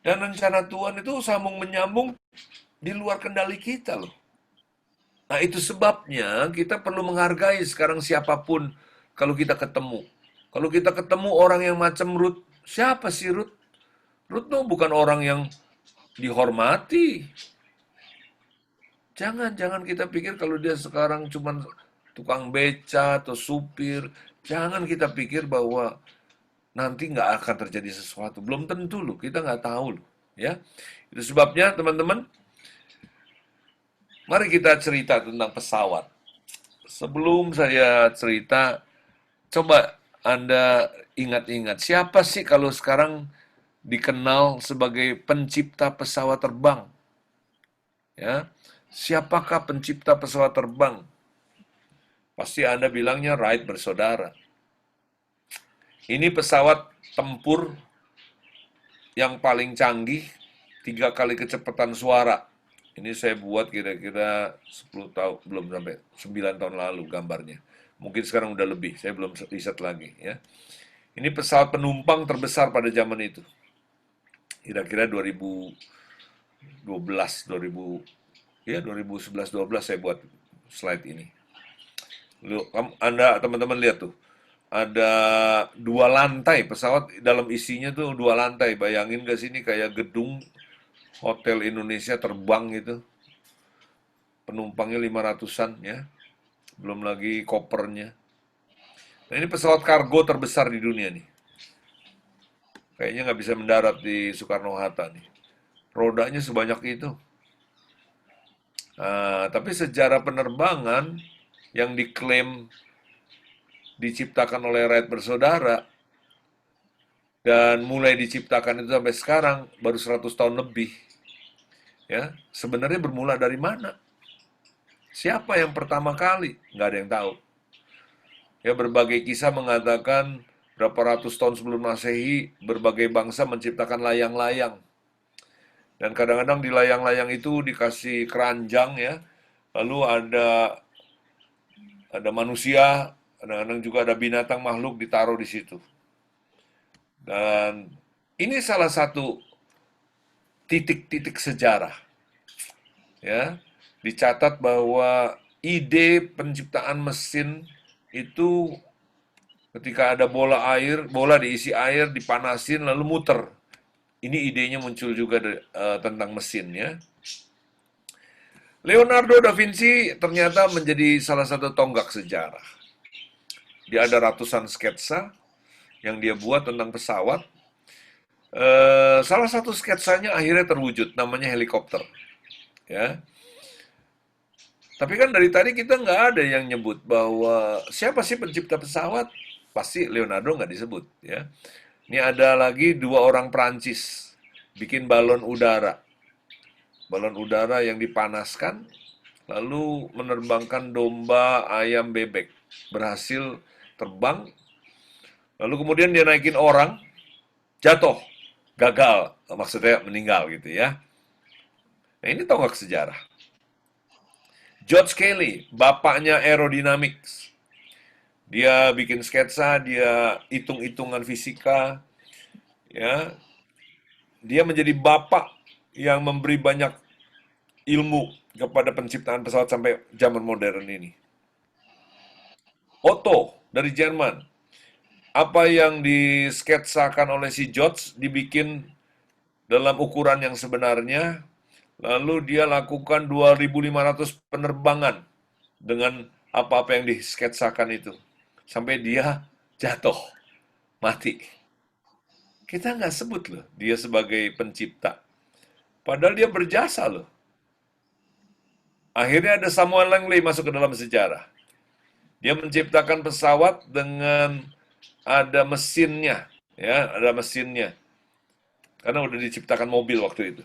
Dan rencana Tuhan itu sambung menyambung di luar kendali kita loh. Nah itu sebabnya kita perlu menghargai sekarang siapapun kalau kita ketemu. Kalau kita ketemu orang yang macam Ruth, siapa sih Ruth? Ruth tuh bukan orang yang dihormati. Jangan kita pikir kalau dia sekarang cuma tukang beca atau supir. Jangan kita pikir bahwa nanti nggak akan terjadi sesuatu. Belum tentu loh, kita nggak tahu loh. Ya, itu sebabnya teman-teman, mari kita cerita tentang pesawat. Sebelum saya cerita, coba Anda ingat-ingat, siapa sih kalau sekarang dikenal sebagai pencipta pesawat terbang? Ya, siapakah pencipta pesawat terbang? Pasti Anda bilangnya Wright bersaudara. Ini pesawat tempur yang paling canggih, 3 kali kecepatan suara. Ini saya buat kira-kira 10 tahun, belum sampai 9 tahun lalu gambarnya. Mungkin sekarang udah lebih, saya belum riset lagi, ya. Ini pesawat penumpang terbesar pada zaman itu. Kira-kira 2011-12 saya buat slide ini. Anda teman-teman lihat tuh, ada 2 lantai pesawat, dalam isinya tuh 2 lantai. Bayangin gak sini kayak gedung Hotel Indonesia terbang gitu. Penumpangnya 500-an ya. Belum lagi kopernya. Nah ini pesawat kargo terbesar di dunia nih. Kayaknya nggak bisa mendarat di Soekarno-Hatta nih. Rodanya sebanyak itu. Tapi sejarah penerbangan yang diklaim diciptakan oleh Wright bersaudara dan mulai diciptakan itu sampai sekarang baru 100 tahun lebih. Ya, sebenarnya bermula dari mana? Siapa yang pertama kali? Nggak ada yang tahu. Ya, berbagai kisah mengatakan berapa ratus tahun sebelum Masehi berbagai bangsa menciptakan layang-layang. Dan kadang-kadang di layang-layang itu dikasih keranjang ya. Lalu ada manusia, kadang-kadang juga ada binatang makhluk ditaruh di situ. Dan ini salah satu titik-titik sejarah. Ya, dicatat bahwa ide penciptaan mesin itu ketika ada bola diisi air, dipanasin lalu muter. Ini idenya muncul juga tentang mesin ya. Leonardo da Vinci ternyata menjadi salah satu tonggak sejarah. Dia ada ratusan sketsa, yang dia buat tentang pesawat. Salah satu sketsanya akhirnya terwujud, namanya helikopter. Ya, tapi kan dari tadi kita nggak ada yang nyebut bahwa siapa sih pencipta pesawat? Pasti Leonardo nggak disebut. Ya, ini ada lagi 2 orang Prancis bikin balon udara. Balon udara yang dipanaskan, lalu menerbangkan domba, ayam, bebek. Berhasil terbang, lalu kemudian dia naikin orang, jatuh, gagal, maksudnya meninggal gitu ya. Nah ini tonggak sejarah. George Cayley, bapaknya aerodynamics. Dia bikin sketsa, dia hitung-hitungan fisika, ya. Dia menjadi bapak yang memberi banyak ilmu kepada penciptaan pesawat sampai zaman modern ini. Otto dari Jerman. Apa yang disketsakan oleh si George dibikin dalam ukuran yang sebenarnya, lalu dia lakukan 2.500 penerbangan dengan apa-apa yang disketsakan itu. Sampai dia jatuh, mati. Kita nggak sebut loh dia sebagai pencipta. Padahal dia berjasa loh. Akhirnya ada Samuel Langley masuk ke dalam sejarah. Dia menciptakan pesawat dengan ada mesinnya, ya, ada mesinnya. Karena udah diciptakan mobil waktu itu.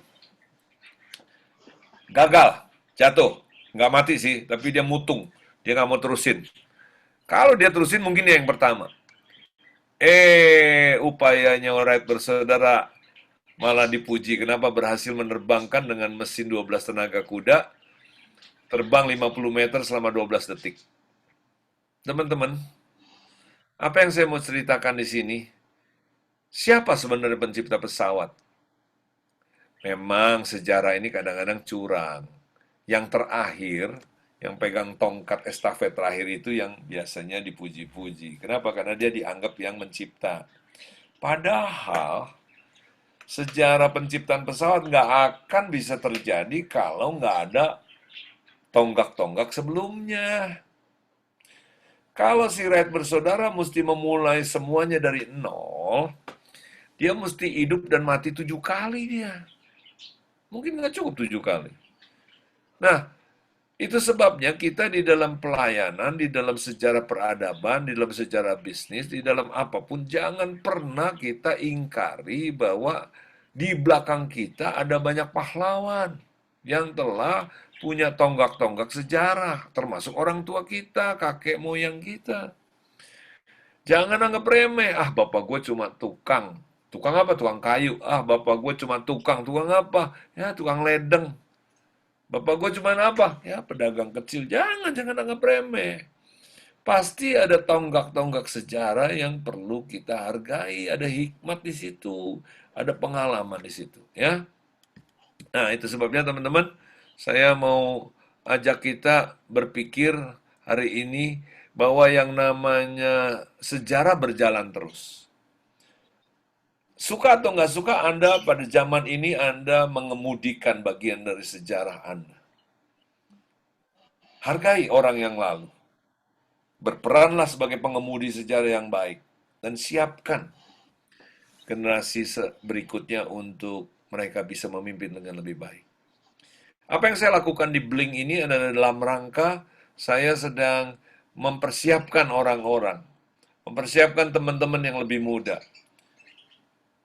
Gagal, jatuh, nggak mati sih, tapi dia mutung, dia nggak mau terusin. Kalau dia terusin mungkin dia yang pertama. Upayanya Wright bersaudara malah dipuji. Kenapa berhasil menerbangkan dengan mesin 12 tenaga kuda, terbang 50 meter selama 12 detik. Teman-teman, apa yang saya mau ceritakan di sini? Siapa sebenarnya pencipta pesawat? Memang sejarah ini kadang-kadang curang. Yang terakhir, yang pegang tongkat estafet terakhir itu yang biasanya dipuji-puji. Kenapa? Karena dia dianggap yang mencipta. Padahal, sejarah penciptaan pesawat nggak akan bisa terjadi kalau nggak ada tonggak-tonggak sebelumnya. Kalau si Wright bersaudara mesti memulai semuanya dari nol, dia mesti hidup dan mati 7 kali dia. Mungkin nggak cukup 7 kali. Nah, itu sebabnya kita di dalam pelayanan, di dalam sejarah peradaban, di dalam sejarah bisnis, di dalam apapun, jangan pernah kita ingkari bahwa di belakang kita ada banyak pahlawan yang telah punya tonggak-tonggak sejarah, termasuk orang tua kita, kakek moyang kita. Jangan anggap remeh, bapak gue cuma tukang. Tukang apa? Tukang kayu. Bapak gue cuma tukang. Tukang apa? Ya, tukang ledeng. Bapak gue cuma apa? Ya, pedagang kecil. Jangan anggap remeh. Pasti ada tonggak-tonggak sejarah yang perlu kita hargai. Ada hikmat di situ. Ada pengalaman di situ. Ya. Nah, itu sebabnya teman-teman, saya mau ajak kita berpikir hari ini bahwa yang namanya sejarah berjalan terus. Suka atau nggak suka, Anda pada zaman ini Anda mengemudikan bagian dari sejarah Anda. Hargai orang yang lalu. Berperanlah sebagai pengemudi sejarah yang baik. Dan siapkan generasi berikutnya untuk mereka bisa memimpin dengan lebih baik. Apa yang saya lakukan di Blink ini adalah dalam rangka saya sedang mempersiapkan orang-orang. Mempersiapkan teman-teman yang lebih muda.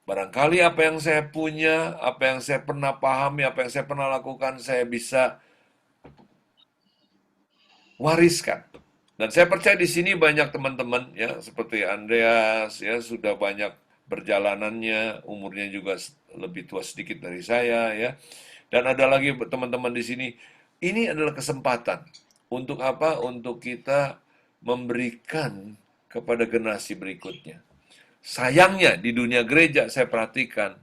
Barangkali apa yang saya punya, apa yang saya pernah pahami, apa yang saya pernah lakukan, saya bisa wariskan. Dan saya percaya di sini banyak teman-teman ya, seperti Andreas ya, sudah banyak perjalanannya, umurnya juga lebih tua sedikit dari saya ya. Dan ada lagi teman-teman di sini. Ini adalah kesempatan untuk apa? Untuk kita memberikan kepada generasi berikutnya. Sayangnya di dunia gereja saya perhatikan,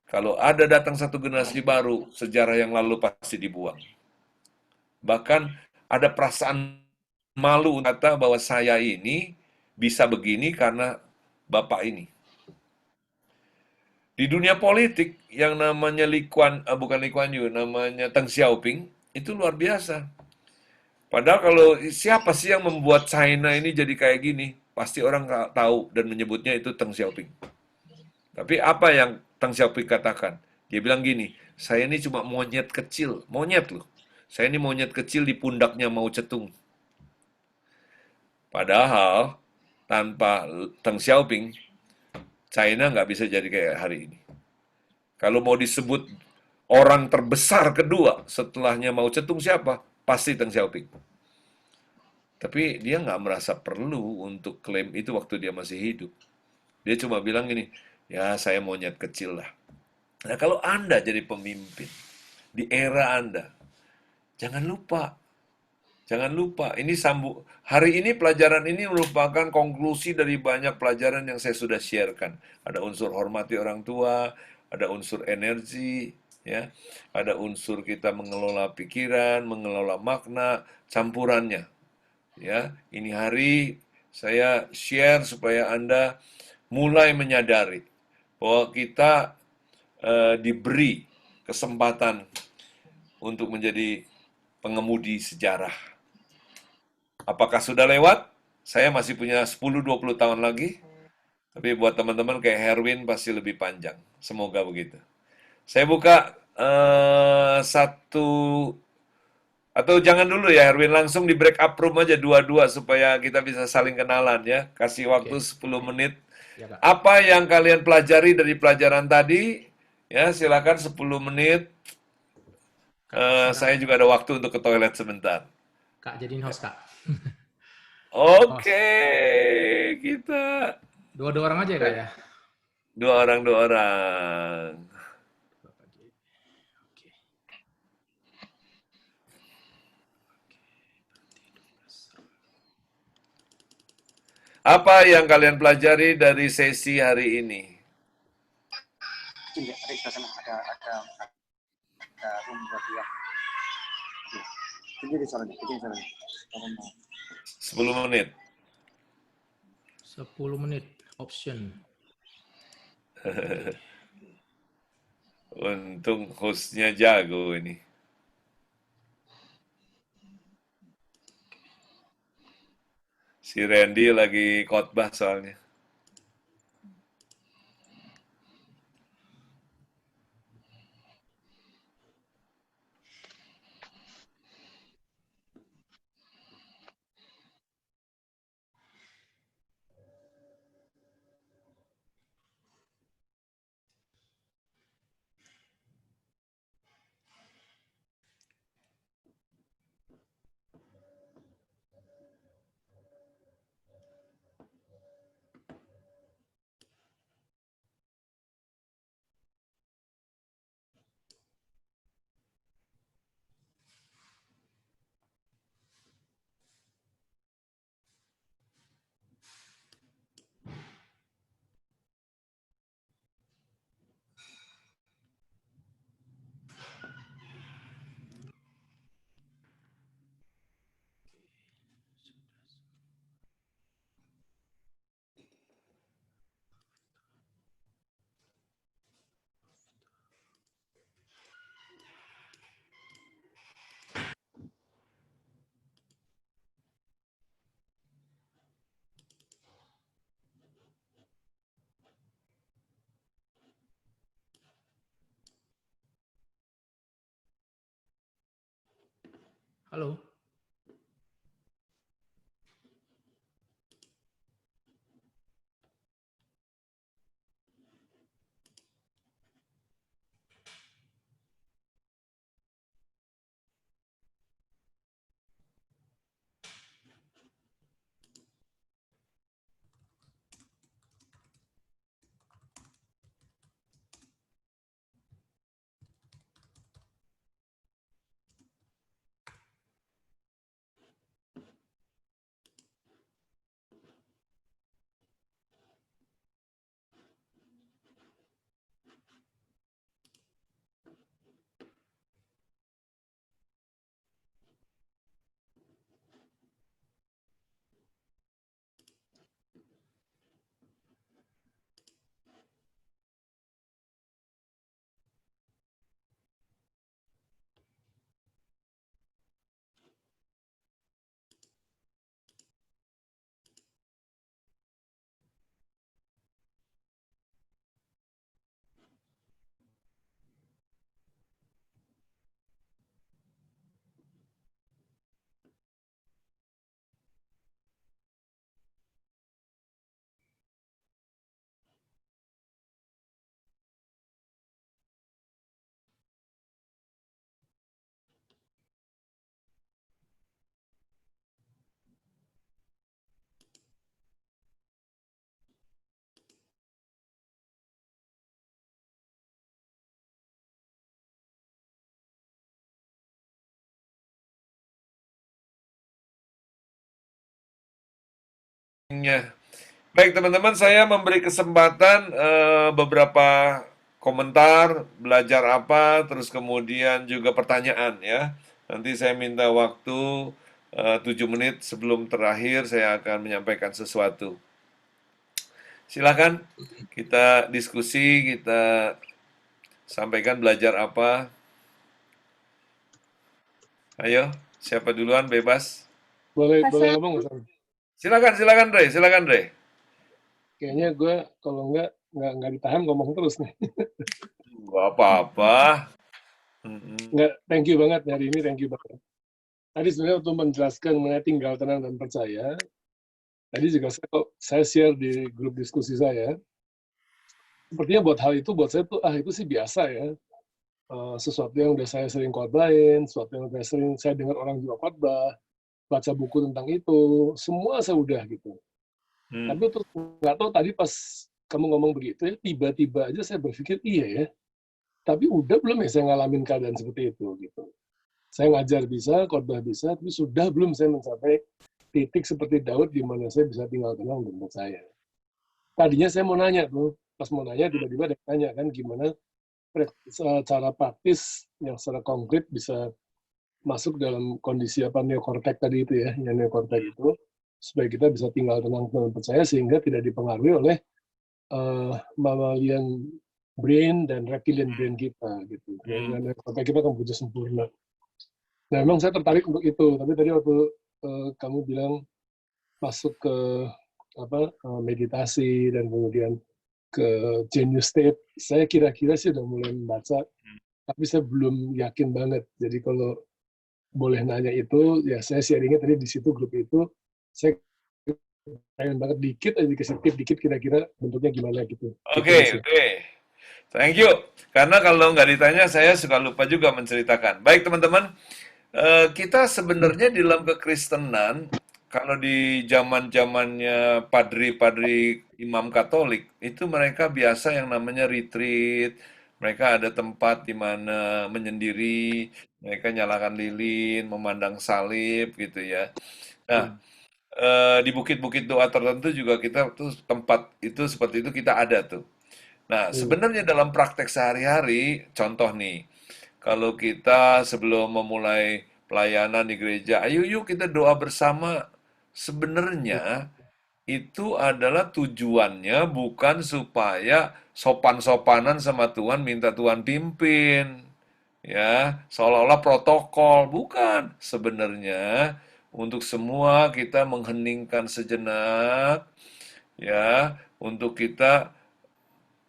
kalau ada datang satu generasi baru, sejarah yang lalu pasti dibuang. Bahkan ada perasaan malu kata bahwa saya ini bisa begini karena bapak ini. Di dunia politik yang namanya bukan Lee Kuan Yew, namanya Deng Xiaoping, itu luar biasa. Padahal kalau siapa sih yang membuat China ini jadi kayak gini? pasti orang tahu dan menyebutnya itu Deng Xiaoping. Tapi apa yang Deng Xiaoping katakan? Dia bilang gini, saya ini cuma monyet kecil, monyet loh. Saya ini monyet kecil di pundaknya Mao Zedong. Padahal tanpa Deng Xiaoping, China nggak bisa jadi kayak hari ini. Kalau mau disebut orang terbesar kedua setelahnya Mao Zedong siapa? Pasti Deng Xiaoping. Tapi dia nggak merasa perlu untuk klaim itu waktu dia masih hidup. Dia cuma bilang gini, ya saya monyet kecil lah. Nah kalau Anda jadi pemimpin di era Anda, jangan lupa, ini hari ini pelajaran ini merupakan konklusi dari banyak pelajaran yang saya sudah sharekan. Ada unsur hormati orang tua, ada unsur energi, ya, ada unsur kita mengelola pikiran, mengelola makna, campurannya. Ya, ini hari saya share supaya Anda mulai menyadari bahwa kita diberi kesempatan untuk menjadi pengemudi sejarah. Apakah sudah lewat? Saya masih punya 10-20 tahun lagi, tapi buat teman-teman kayak Herwin pasti lebih panjang. Semoga begitu. Saya buka satu, atau jangan dulu ya Herwin, langsung di break up room aja dua-dua supaya kita bisa saling kenalan ya. Kasih waktu Oke. 10 menit. Ya, Kak. Apa yang kalian pelajari dari pelajaran tadi? Ya, silakan 10 menit. Kak, Saya juga ada waktu untuk ke toilet sebentar. Kak jadiin host, Kak. Host. Oke, kita Dua-dua orang aja ya, Kak ya? dua orang. Oke. Apa yang kalian pelajari dari sesi hari ini? Ada room buat dia. Jadi di sana. 10 menit. 10 menit option. Untung hostnya jago ini. Si Randy lagi khotbah soalnya. Halo. Baik teman-teman, saya memberi kesempatan beberapa komentar, belajar apa, terus kemudian juga pertanyaan ya. Nanti saya minta waktu 7 menit sebelum terakhir saya akan menyampaikan sesuatu. Silakan kita diskusi, kita sampaikan belajar apa. Ayo, siapa duluan bebas? Boleh Pasang. ngomong nggak, Sam? Silakan Dre, silakan Dre. Kayaknya gue kalau nggak ditahan ngomong terus nih. Gak apa-apa. Nggak, thank you banget hari ini, thank you banget. Tadi sebenarnya untuk menjelaskan mengenai tinggal tenang dan percaya, tadi juga saya share di grup diskusi saya, sepertinya buat hal itu buat saya tuh itu sih biasa ya. Sesuatu yang udah saya sering khotbahin, sesuatu yang udah sering saya dengar orang juga khotbah, baca buku tentang itu, semua saya udah gitu. Tapi terus nggak tahu tadi pas kamu ngomong begitu ya, tiba-tiba aja saya berpikir iya ya. Tapi udah belum ya saya ngalamin keadaan seperti itu gitu. Saya ngajar bisa, khotbah bisa, tapi sudah belum saya mencapai titik seperti Daud di mana saya bisa tinggal tenang dan percaya. Tadinya saya mau nanya tuh, pas mau nanya tiba-tiba ada yang nanya kan gimana cara praktis yang secara konkret bisa masuk dalam kondisi neokortek tadi itu ya, yang neokortek itu, supaya kita bisa tinggal tenang dan percaya sehingga tidak dipengaruhi oleh mammalian brain dan reptilian brain kita gitu. Dan neokortek kita kan bekerja sempurna. Nah, memang saya tertarik untuk itu, tapi tadi waktu kamu bilang masuk ke meditasi dan kemudian ke genius state, saya kira-kira sih udah mulai membaca, tapi saya belum yakin banget. Jadi kalau boleh nanya itu, ya saya sharingnya tadi di situ grup itu, saya pengen banget dikit aja dikasih tip dikit kira-kira bentuknya gimana gitu. Oke. Thank you. Karena kalau nggak ditanya, saya suka lupa juga menceritakan. Baik teman-teman, kita sebenarnya di dalam kekristenan, kalau di zaman-zamannya padri-padri imam Katolik, itu mereka biasa yang namanya retreat. Mereka ada tempat di mana menyendiri, mereka nyalakan lilin, memandang salib gitu ya. Nah, di bukit-bukit doa tertentu juga kita tuh tempat itu seperti itu kita ada tuh. Nah, sebenarnya dalam praktek sehari-hari, contoh nih, kalau kita sebelum memulai pelayanan di gereja, ayo yuk kita doa bersama. Sebenarnya itu adalah tujuannya bukan supaya sopan-sopanan sama Tuhan, minta Tuhan pimpin. Ya, seolah-olah protokol, bukan. Sebenarnya untuk semua kita mengheningkan sejenak, ya, untuk kita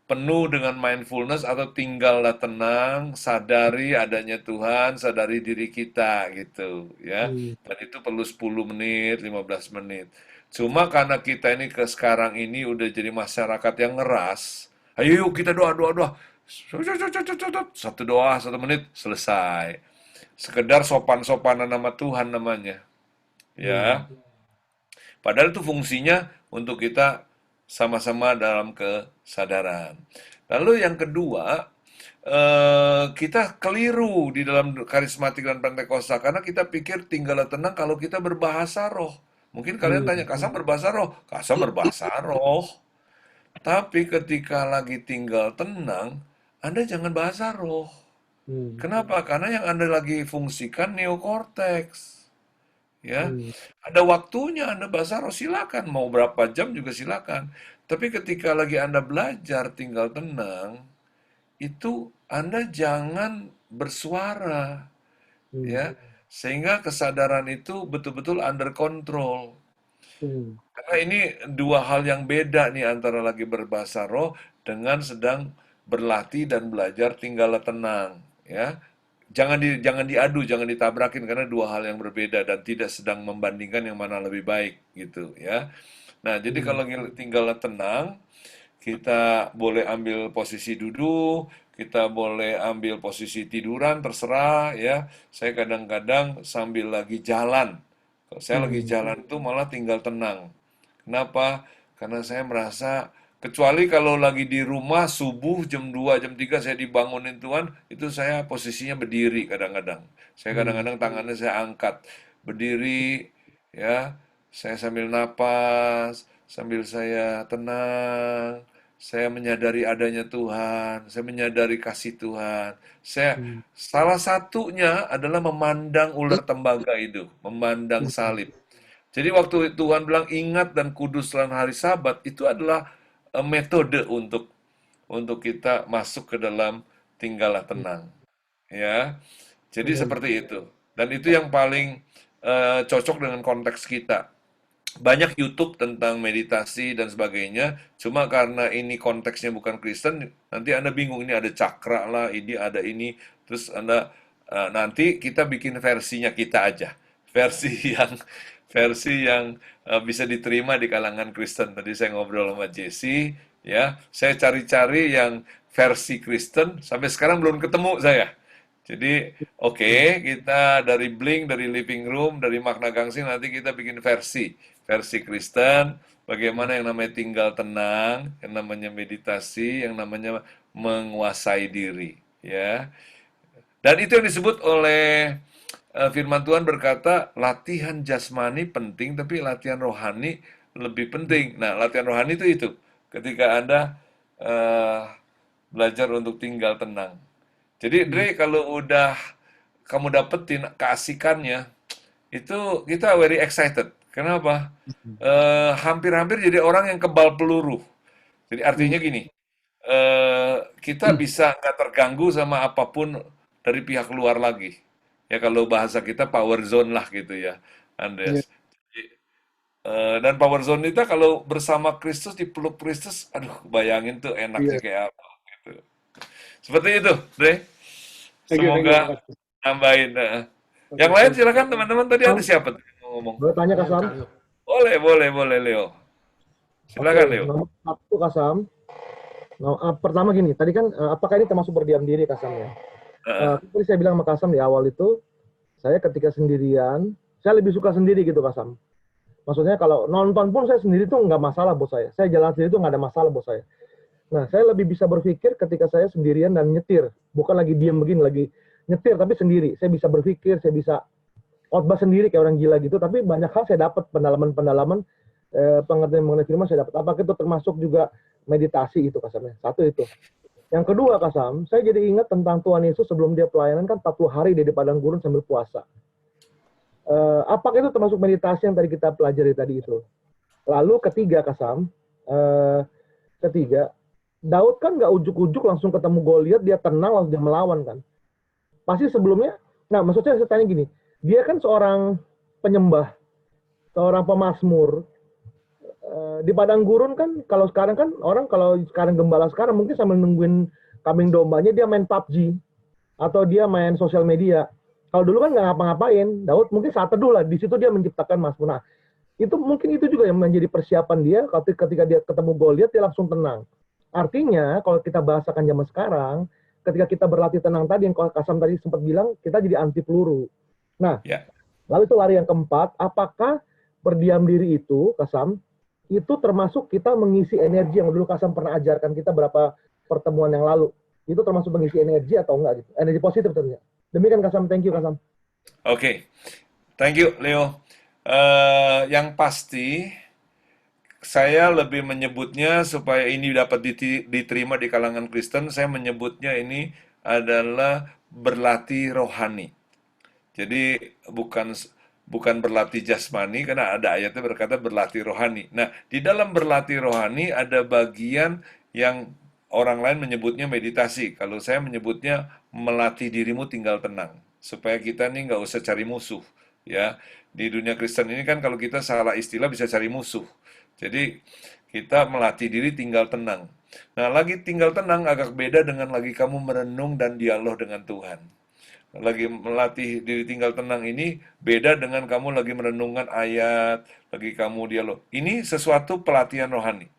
penuh dengan mindfulness atau tinggallah tenang, sadari adanya Tuhan, sadari diri kita gitu ya. Dan itu perlu 10 menit, 15 menit. Cuma karena kita ini ke sekarang ini udah jadi masyarakat yang ngeras. Ayo yuk kita doa doa doa. Satu doa 1 menit selesai. Sekedar sopan-sopanan nama Tuhan namanya. Ya. Padahal itu fungsinya untuk kita sama-sama dalam kesadaran. Lalu yang kedua, kita keliru di dalam karismatik dan Pentakosta karena kita pikir tinggal tenang kalau kita berbahasa roh. Mungkin kalian tanya, Kasam berbahasa roh? Kasam berbahasa roh. Tapi ketika lagi tinggal tenang, Anda jangan bahasa roh. Kenapa? Karena yang Anda lagi fungsikan neokortex. Ya, ada waktunya Anda bahasa roh, silakan, mau berapa jam juga silakan. Tapi ketika lagi Anda belajar tinggal tenang, itu Anda jangan bersuara, ya, sehingga kesadaran itu betul-betul under control. Karena ini dua hal yang beda nih antara lagi berbahasa roh dengan sedang berlatih dan belajar tinggallah tenang, ya. Jangan diadu, jangan ditabrakin karena dua hal yang berbeda dan tidak sedang membandingkan yang mana lebih baik gitu ya. Nah, jadi kalau tinggal tenang, kita boleh ambil posisi duduk, kita boleh ambil posisi tiduran, terserah ya. Saya kadang-kadang sambil lagi jalan. Kalau saya lagi jalan itu malah tinggal tenang. Kenapa? Karena saya merasa kecuali kalau lagi di rumah subuh jam 2 jam 3 saya dibangunin Tuhan, itu saya posisinya berdiri kadang-kadang. Saya kadang-kadang tangannya saya angkat berdiri ya. Saya sambil napas, sambil saya tenang, saya menyadari adanya Tuhan, saya menyadari kasih Tuhan. Salah satunya adalah memandang ular tembaga itu, memandang salib. Jadi waktu Tuhan bilang ingat dan kuduslah hari Sabat, itu adalah metode untuk kita masuk ke dalam tinggallah tenang. Ya, jadi seperti itu. Dan itu yang paling cocok dengan konteks kita. Banyak YouTube tentang meditasi dan sebagainya, cuma karena ini konteksnya bukan Kristen, nanti Anda bingung, ini ada cakra lah, ini ada ini, terus Anda nanti kita bikin versinya kita aja, versi yang bisa diterima di kalangan Kristen. Tadi saya ngobrol sama Jesse, ya, saya cari-cari yang versi Kristen, sampai sekarang belum ketemu saya. Jadi, oke, kita dari Blink, dari Living Room, dari Makna Gangsing, nanti kita bikin versi Kristen, bagaimana yang namanya tinggal tenang, yang namanya meditasi, yang namanya menguasai diri, ya. Dan itu yang disebut oleh firman Tuhan berkata, latihan jasmani penting, tapi latihan rohani lebih penting. Nah, latihan rohani itu. Ketika Anda belajar untuk tinggal tenang. Jadi, Dre, kalau udah kamu dapetin keasikannya, itu kita very excited. Kenapa? Hampir-hampir jadi orang yang kebal peluru. Jadi artinya gini, kita bisa nggak terganggu sama apapun dari pihak luar lagi. Ya kalau bahasa kita power zone lah gitu ya, Andreas. Dan power zone kita kalau bersama Kristus, dipeluk Kristus, aduh bayangin tuh enaknya kayak apa gitu. Seperti itu, Dre. Semoga nambahin. Yang lain silakan teman-teman, tadi ada siapa tuh yang mau ngomong? Boleh tanya Kak Sam? Boleh Leo. Silakan Leo. Nomor satu Kak Sam. Pertama gini, tadi kan apakah ini termasuk berdiam diri Kak Sam ya? Seperti saya bilang sama Kak Sam di awal itu, saya ketika sendirian, saya lebih suka sendiri gitu Kak Sam. Maksudnya kalau nonton pun saya sendiri tuh nggak masalah buat saya. Saya jalan sendiri tuh nggak ada masalah buat saya. Nah, saya lebih bisa berpikir ketika saya sendirian dan nyetir. Bukan lagi diam begini, lagi nyetir, tapi sendiri. Saya bisa berpikir, saya bisa khotbah sendiri kayak orang gila gitu. Tapi banyak hal saya dapat pendalaman-pendalaman, pengertian mengenai firman saya dapat. Apakah itu termasuk juga meditasi itu Kak Sam? Satu itu. Yang kedua Kak Sam, saya jadi ingat tentang Tuhan Yesus sebelum dia pelayanan kan 40 hari dia di padang gurun sambil puasa. Apakah itu termasuk meditasi yang tadi kita pelajari tadi itu? Lalu ketiga Kak Sam, Daud kan nggak ujuk-ujuk langsung ketemu Goliat, dia tenang langsung dia melawan kan. Pasti sebelumnya, nah maksudnya saya tanya gini, dia kan seorang penyembah, seorang pemazmur, di padang gurun kan, kalau sekarang kan orang kalau sekarang gembala sekarang mungkin sambil nungguin kambing dombanya dia main PUBG atau dia main sosial media. Kalau dulu kan nggak ngapa-ngapain, Daud mungkin saat teduh lah, di situ dia menciptakan mazmur. Nah, itu mungkin itu juga yang menjadi persiapan dia ketika dia ketemu Goliat dia langsung tenang. Artinya, kalau kita bahasakan zaman sekarang, ketika kita berlatih tenang tadi, yang Kasam tadi sempat bilang, kita jadi anti peluru. Nah, lalu itu lari yang keempat, apakah berdiam diri itu, Kasam, itu termasuk kita mengisi energi yang dulu Kasam pernah ajarkan kita berapa pertemuan yang lalu. Itu termasuk mengisi energi atau enggak? Gitu. Energi positif tentunya. Demikian Kasam, thank you Kasam. Oke, thank you Leo. Yang pasti, saya lebih menyebutnya supaya ini dapat diterima di kalangan Kristen, saya menyebutnya ini adalah berlatih rohani. Jadi bukan berlatih jasmani, karena ada ayatnya berkata berlatih rohani. Nah, di dalam berlatih rohani ada bagian yang orang lain menyebutnya meditasi. Kalau saya menyebutnya melatih dirimu tinggal tenang, supaya kita nih nggak usah cari musuh. Ya, di dunia Kristen ini kan kalau kita salah istilah bisa cari musuh. Jadi kita melatih diri tinggal tenang. Nah, lagi tinggal tenang agak beda dengan lagi kamu merenung dan dialog dengan Tuhan. Lagi melatih diri tinggal tenang ini beda dengan kamu lagi merenungkan ayat, lagi kamu dialog. Ini sesuatu pelatihan rohani.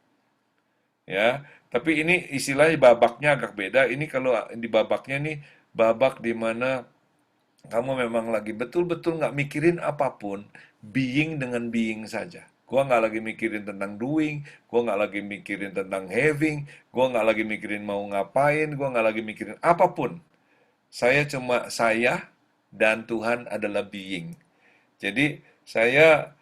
Ya, tapi ini istilahnya babaknya agak beda. Ini kalau di babaknya nih, babak di mana kamu memang lagi betul-betul nggak mikirin apapun, being dengan being saja. Gua nggak lagi mikirin tentang doing, gua nggak lagi mikirin tentang having, gua nggak lagi mikirin mau ngapain, gua nggak lagi mikirin apapun. Saya dan Tuhan adalah being. Jadi saya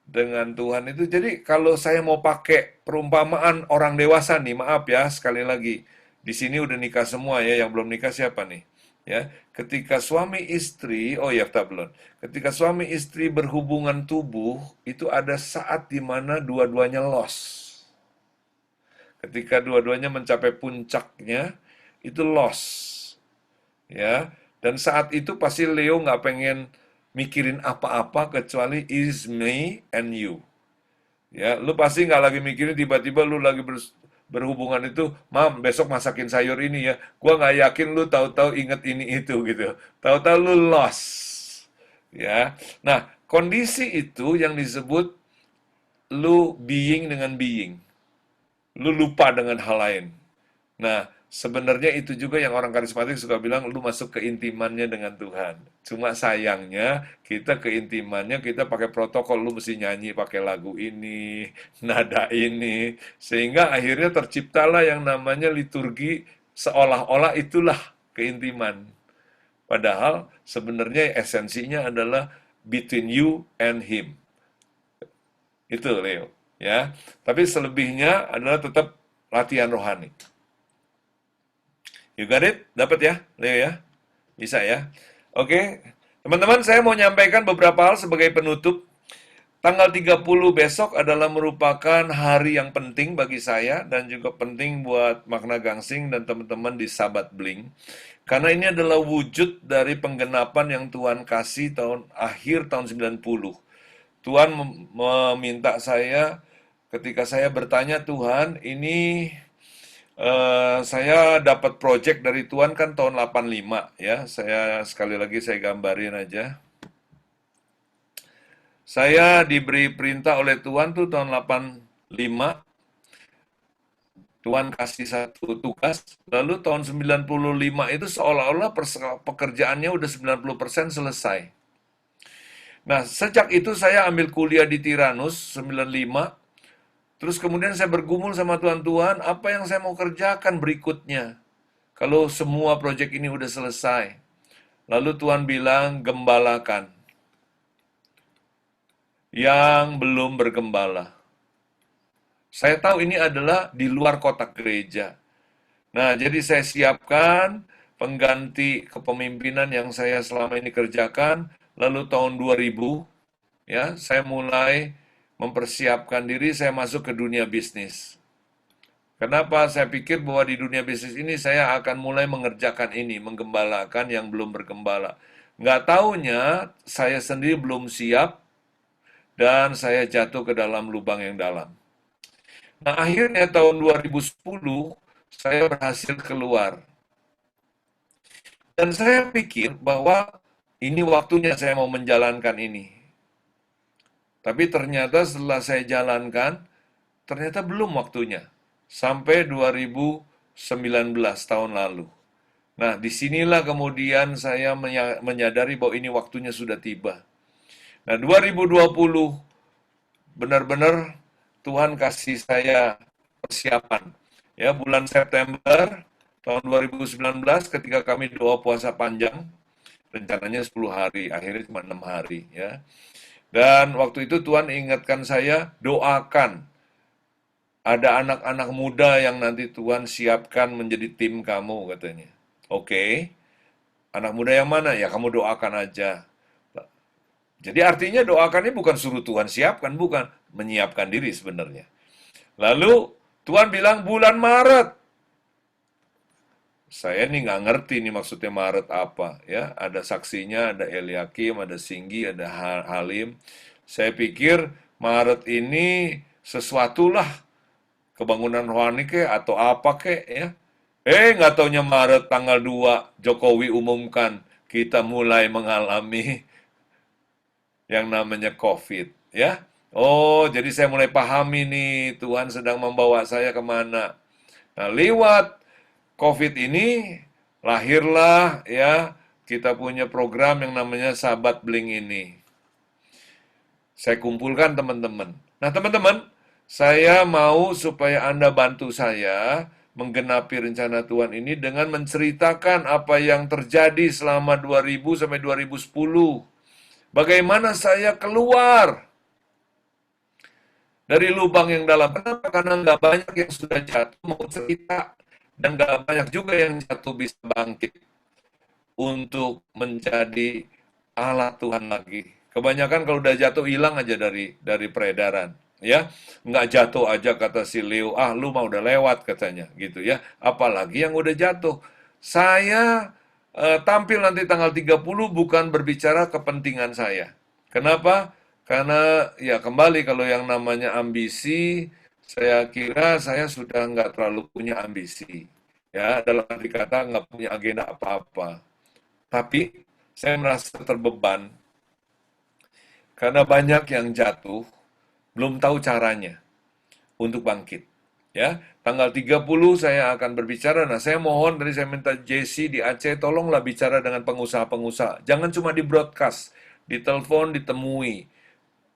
dengan Tuhan itu. Jadi kalau saya mau pakai perumpamaan orang dewasa nih, maaf ya sekali lagi. Di sini udah nikah semua ya, yang belum nikah siapa nih? Ya, ketika suami istri, oh ya tak belum. Ketika suami istri berhubungan tubuh, itu ada saat di mana dua-duanya loss. Ketika dua-duanya mencapai puncaknya, itu loss. Ya, dan saat itu pasti Leo nggak pengen mikirin apa-apa kecuali is me and you. Ya, lu pasti nggak lagi mikirin tiba-tiba lu lagi berhubungan itu, mam besok masakin sayur ini ya. Gua nggak yakin lu tahu-tahu inget ini itu gitu. Tahu-tahu lu lost. Ya, nah kondisi itu yang disebut lu being dengan being. Lu lupa dengan hal lain. Nah, sebenarnya itu juga yang orang karismatik suka bilang, lu masuk keintimannya dengan Tuhan. Cuma sayangnya, kita keintimannya, kita pakai protokol, lu mesti nyanyi pakai lagu ini, nada ini, sehingga akhirnya terciptalah yang namanya liturgi, seolah-olah itulah keintiman. Padahal sebenarnya esensinya adalah between you and him. Itu, Leo. Ya, tapi selebihnya adalah tetap latihan rohani. You got it? Dapat ya, Leo ya? Bisa ya? Oke, teman-teman saya mau nyampaikan beberapa hal sebagai penutup. Tanggal 30 besok adalah merupakan hari yang penting bagi saya dan juga penting buat Makna Gangsing dan teman-teman di Sabat Bling. Karena ini adalah wujud dari penggenapan yang Tuhan kasih akhir tahun 90. Tuhan meminta saya, ketika saya bertanya, Tuhan, ini saya dapat project dari Tuhan kan tahun 85 ya. Saya sekali lagi saya gambarin aja. Saya diberi perintah oleh Tuhan tuh tahun 85. Tuhan kasih satu tugas, lalu tahun 95 itu seolah-olah pekerjaannya udah 90% selesai. Nah, sejak itu saya ambil kuliah di Tiranus 95. Terus kemudian saya bergumul sama Tuhan, apa yang saya mau kerjakan berikutnya? Kalau semua proyek ini udah selesai. Lalu Tuhan bilang, gembalakan. Yang belum bergembala. Saya tahu ini adalah di luar kotak gereja. Nah, jadi saya siapkan pengganti kepemimpinan yang saya selama ini kerjakan. Lalu tahun 2000, ya, saya mulai mempersiapkan diri, saya masuk ke dunia bisnis. Kenapa? Saya pikir bahwa di dunia bisnis ini saya akan mulai mengerjakan ini, menggembalakan yang belum bergembala. Nggak taunya, saya sendiri belum siap, dan saya jatuh ke dalam lubang yang dalam. Nah, akhirnya tahun 2010, saya berhasil keluar. Dan saya pikir bahwa ini waktunya saya mau menjalankan ini. Tapi ternyata setelah saya jalankan, ternyata belum waktunya. Sampai 2019 tahun lalu. Nah, disinilah kemudian saya menyadari bahwa ini waktunya sudah tiba. Nah, 2020 benar-benar Tuhan kasih saya persiapan. Ya, bulan September tahun 2019 ketika kami doa puasa panjang, rencananya 10 hari, akhirnya cuma 6 hari. Ya. Dan waktu itu Tuhan ingatkan saya, doakan. Ada anak-anak muda yang nanti Tuhan siapkan menjadi tim kamu, katanya. Oke, anak muda yang mana? Ya kamu doakan aja. Jadi artinya doakannya bukan suruh Tuhan siapkan, bukan. Menyiapkan diri sebenarnya. Lalu Tuhan bilang bulan Maret. Saya nih nggak ngerti nih maksudnya Maret apa. Ya, ada saksinya, ada Eliakim, ada Singgi, ada Halim. Saya pikir Maret ini sesuatulah kebangunan rohani ke atau apa ke ya. Nggak taunya Maret tanggal 2 Jokowi umumkan kita mulai mengalami yang namanya COVID ya. Oh, jadi saya mulai pahami nih Tuhan sedang membawa saya kemana. Nah, lewat COVID ini lahirlah ya kita punya program yang namanya Sabat Bling ini. Saya kumpulkan teman-teman. Nah, teman-teman, saya mau supaya Anda bantu saya menggenapi rencana Tuhan ini dengan menceritakan apa yang terjadi selama 2000 sampai 2010. Bagaimana saya keluar dari lubang yang dalam. Kenapa? Karena nggak banyak yang sudah jatuh mau cerita, dan nggak banyak juga yang jatuh bisa bangkit untuk menjadi alat Tuhan lagi. Kebanyakan kalau udah jatuh hilang aja dari peredaran, ya. Nggak jatuh aja kata si Leo, ah lu mah udah lewat katanya, gitu ya. Apalagi yang udah jatuh. Saya tampil nanti tanggal 30 bukan berbicara kepentingan saya. Kenapa? Karena ya kembali kalau yang namanya ambisi, saya kira saya sudah nggak terlalu punya ambisi. Ya, dalam arti kata nggak punya agenda apa-apa. Tapi saya merasa terbeban karena banyak yang jatuh, belum tahu caranya untuk bangkit. Ya, tanggal 30 saya akan berbicara. Nah, saya mohon dari saya minta Jesse di Aceh, tolonglah bicara dengan pengusaha-pengusaha. Jangan cuma di broadcast, di telepon, ditemui.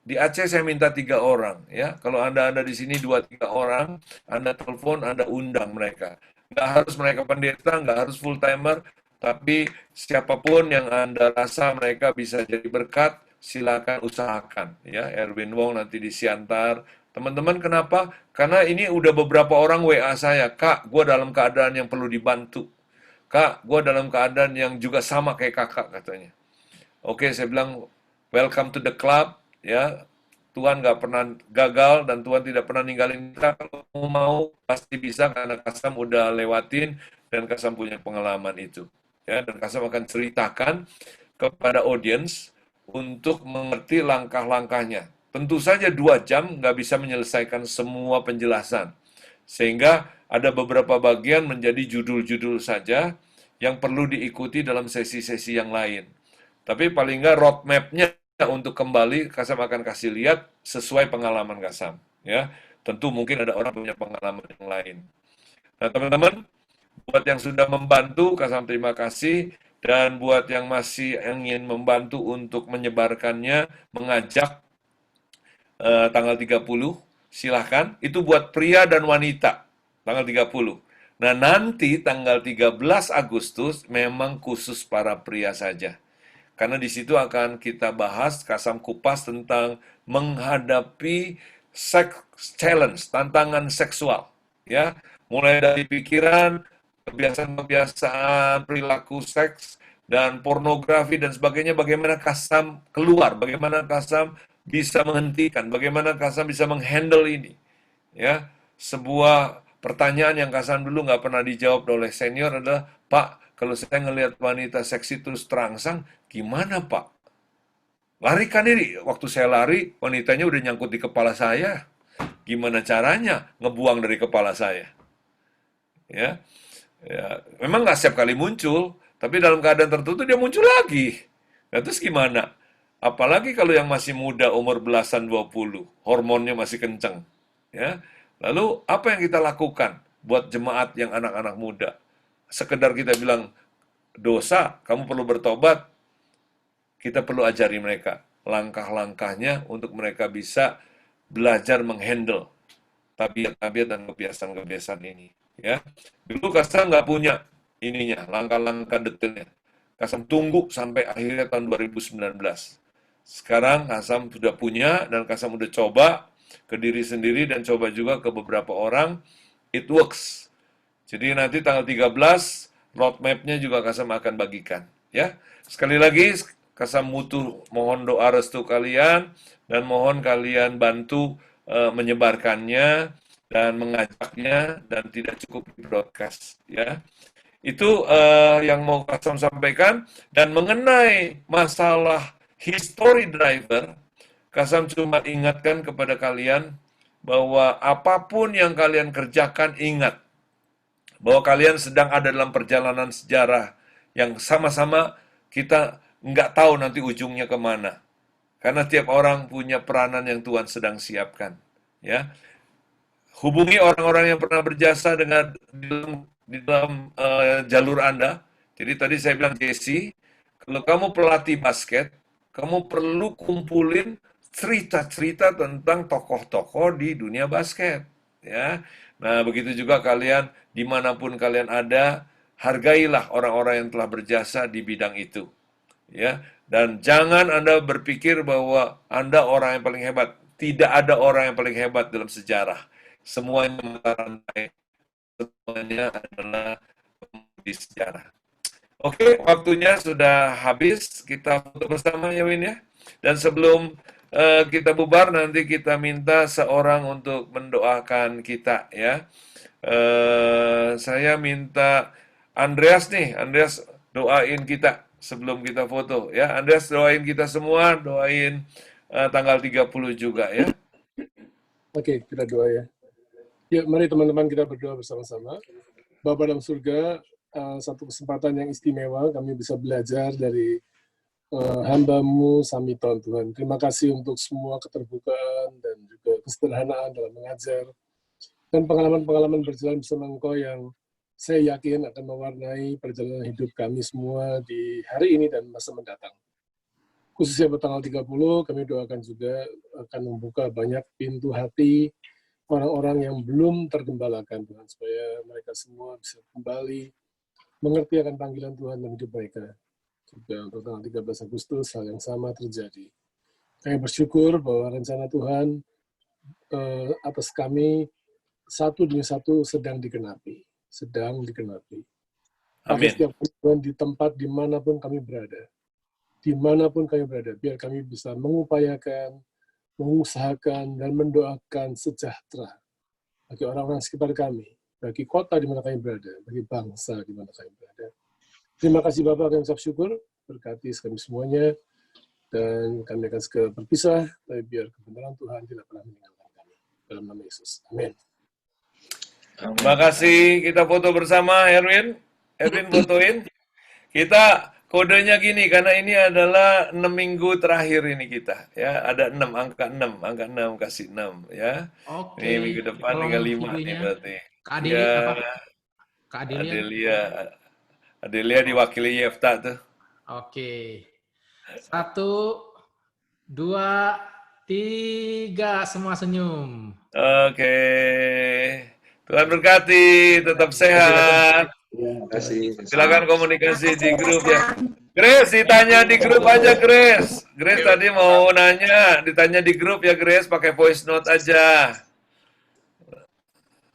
Di Aceh saya minta 3 orang, ya. Kalau Anda ada di sini 2-3 orang, Anda telepon, Anda undang mereka. Nggak harus mereka pendeta, nggak harus full timer, tapi siapapun yang Anda rasa mereka bisa jadi berkat, silakan usahakan, ya. Erwin Wong nanti di Siantar. Teman-teman kenapa? Karena ini udah beberapa orang WA saya, Kak, gue dalam keadaan yang perlu dibantu. Kak, gue dalam keadaan yang juga sama kayak kakak katanya. Oke, saya bilang welcome to the club, ya. Tuhan nggak pernah gagal dan Tuhan tidak pernah ninggalin kita. Kalau mau pasti bisa karena Kasam udah lewatin dan Kasam punya pengalaman itu. Ya, dan Kasam akan ceritakan kepada audiens untuk mengerti langkah-langkahnya. Tentu saja 2 jam nggak bisa menyelesaikan semua penjelasan. Sehingga ada beberapa bagian menjadi judul-judul saja yang perlu diikuti dalam sesi-sesi yang lain. Tapi paling nggak roadmap-nya untuk kembali, Kasam akan kasih lihat sesuai pengalaman Kasam. Ya, tentu mungkin ada orang punya pengalaman yang lain. Nah, teman-teman, buat yang sudah membantu, Kasam terima kasih. Dan buat yang masih ingin membantu untuk menyebarkannya, mengajak tanggal 30, silahkan. Itu buat pria dan wanita, tanggal 30. Nah, nanti tanggal 13 Agustus memang khusus para pria saja. Karena di situ akan kita bahas, Kasam kupas tentang menghadapi sex challenge, tantangan seksual. Ya, mulai dari pikiran, kebiasaan-kebiasaan, perilaku seks, dan pornografi dan sebagainya, bagaimana Kasam keluar, bagaimana Kasam bisa menghentikan, bagaimana Kasam bisa menghandle ini. Ya, sebuah pertanyaan yang Kasam dulu nggak pernah dijawab oleh senior adalah, Pak, kalau saya ngelihat wanita seksi terus terangsang, gimana Pak? Larikan diri. Waktu saya lari, wanitanya udah nyangkut di kepala saya. Gimana caranya ngebuang dari kepala saya? Ya, ya, memang nggak setiap kali muncul, tapi dalam keadaan tertentu dia muncul lagi. Nah, terus gimana? Apalagi kalau yang masih muda, umur belasan 20, hormonnya masih kenceng. Ya. Lalu, apa yang kita lakukan buat jemaat yang anak-anak muda? Sekedar kita bilang, dosa, kamu perlu bertobat, kita perlu ajari mereka langkah-langkahnya untuk mereka bisa belajar menghandle tabiat-tabiat dan kebiasaan-kebiasaan ini. Ya, dulu Kasam nggak punya ininya, langkah-langkah detailnya. Kasam tunggu sampai akhirnya tahun 2019. Sekarang Kasam sudah punya dan Kasam udah coba ke diri sendiri dan coba juga ke beberapa orang. It works. Jadi nanti tanggal 13 roadmap-nya juga Kasam akan bagikan. Ya, sekali lagi Kasam mohon doa restu kalian dan mohon kalian bantu menyebarkannya dan mengajaknya dan tidak cukup di broadcast. Ya, itu yang mau Kasam sampaikan. Dan mengenai masalah history driver, Kasam cuma ingatkan kepada kalian bahwa apapun yang kalian kerjakan, ingat bahwa kalian sedang ada dalam perjalanan sejarah yang sama-sama kita nggak tahu nanti ujungnya kemana. Karena tiap orang punya peranan yang Tuhan sedang siapkan. Ya, hubungi orang-orang yang pernah berjasa dengan di dalam jalur Anda. Jadi tadi saya bilang, Jesse, kalau kamu pelatih basket, kamu perlu kumpulin cerita-cerita tentang tokoh-tokoh di dunia basket. Ya, nah begitu juga kalian, dimanapun kalian ada, hargailah orang-orang yang telah berjasa di bidang itu. Ya, dan jangan Anda berpikir bahwa Anda orang yang paling hebat. tidak ada orang yang paling hebat dalam sejarah. Semuanya merantai, semuanya adalah di sejarah. Oke, waktunya sudah habis. Kita foto bersama ya, Win ya. Dan sebelum kita bubar, nanti kita minta seorang untuk mendoakan kita ya. Saya minta Andreas nih, Andreas doain kita sebelum kita foto ya. Andreas doain kita semua, doain tanggal 30 juga ya. Oke, kita doa ya. Ya, mari teman-teman kita berdoa bersama-sama. Bapa dalam surga, satu kesempatan yang istimewa kami bisa belajar dari hamba-Mu Samiton Tuhan. Terima kasih untuk semua keterbukaan dan juga kesederhanaan dalam mengajar dan pengalaman-pengalaman berjalan bersama Engkau yang saya yakin akan mewarnai perjalanan hidup kami semua di hari ini dan masa mendatang. Khususnya pada tanggal 30, kami doakan juga akan membuka banyak pintu hati orang-orang yang belum tergembalakan Tuhan, supaya mereka semua bisa kembali mengerti akan panggilan Tuhan dalam hidup mereka. Juga untuk tanggal 13 Agustus, hal yang sama terjadi. Kami bersyukur bahwa rencana Tuhan atas kami satu demi satu sedang dikenapi. Pakai Amin. setiap Tuhan di tempat dimanapun kami berada. Dimanapun kami berada, biar kami bisa mengupayakan, mengusahakan, dan mendoakan sejahtera bagi orang-orang sekitar kami, bagi kota di mana kami berada, bagi bangsa di mana kami berada. Terima kasih Bapak, kami ucap syukur, berkati kami semuanya, dan kami akan segera berpisah, tapi biar kebenaran Tuhan tidak pernah meninggalkan kami. Dalam nama Yesus. Amin. Terima kasih, kita foto bersama Erwin. Erwin fotoin. Kita kodenya gini, karena ini adalah 6 minggu terakhir ini kita. Ya, ada 6, angka 6 kasih 6 ya. Oke, Ini minggu depan tolong tinggal 5 nih videonya. berarti. Kak Adelia, Ya, Kak Adelia. Adelia diwakili Yefta tuh. Oke. 1, 2, 3, semua senyum. Oke. Tuhan berkati, tetap sehat. Terima kasih. Silakan komunikasi di grup ya. Grace, ditanya di grup aja, Grace. Grace tadi mau nanya, ditanya di grup ya, Grace, pakai voice note aja.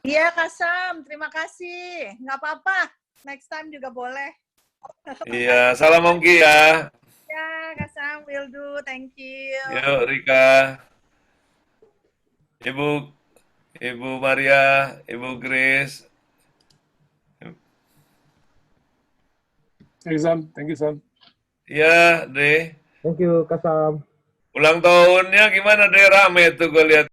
Iya, Kak Sam. Terima kasih. Nggak apa-apa. Next time juga boleh. Iya, salam Ongki ya. Ya, Kak Sam. Will do. Thank you. Yuk, Rika. Ibu Maria, Ibu Grace. Thank you, Sam. Ya, Deh. Thank you, Kasam. Ulang tahunnya gimana, Deh? Rame tuh gue lihat.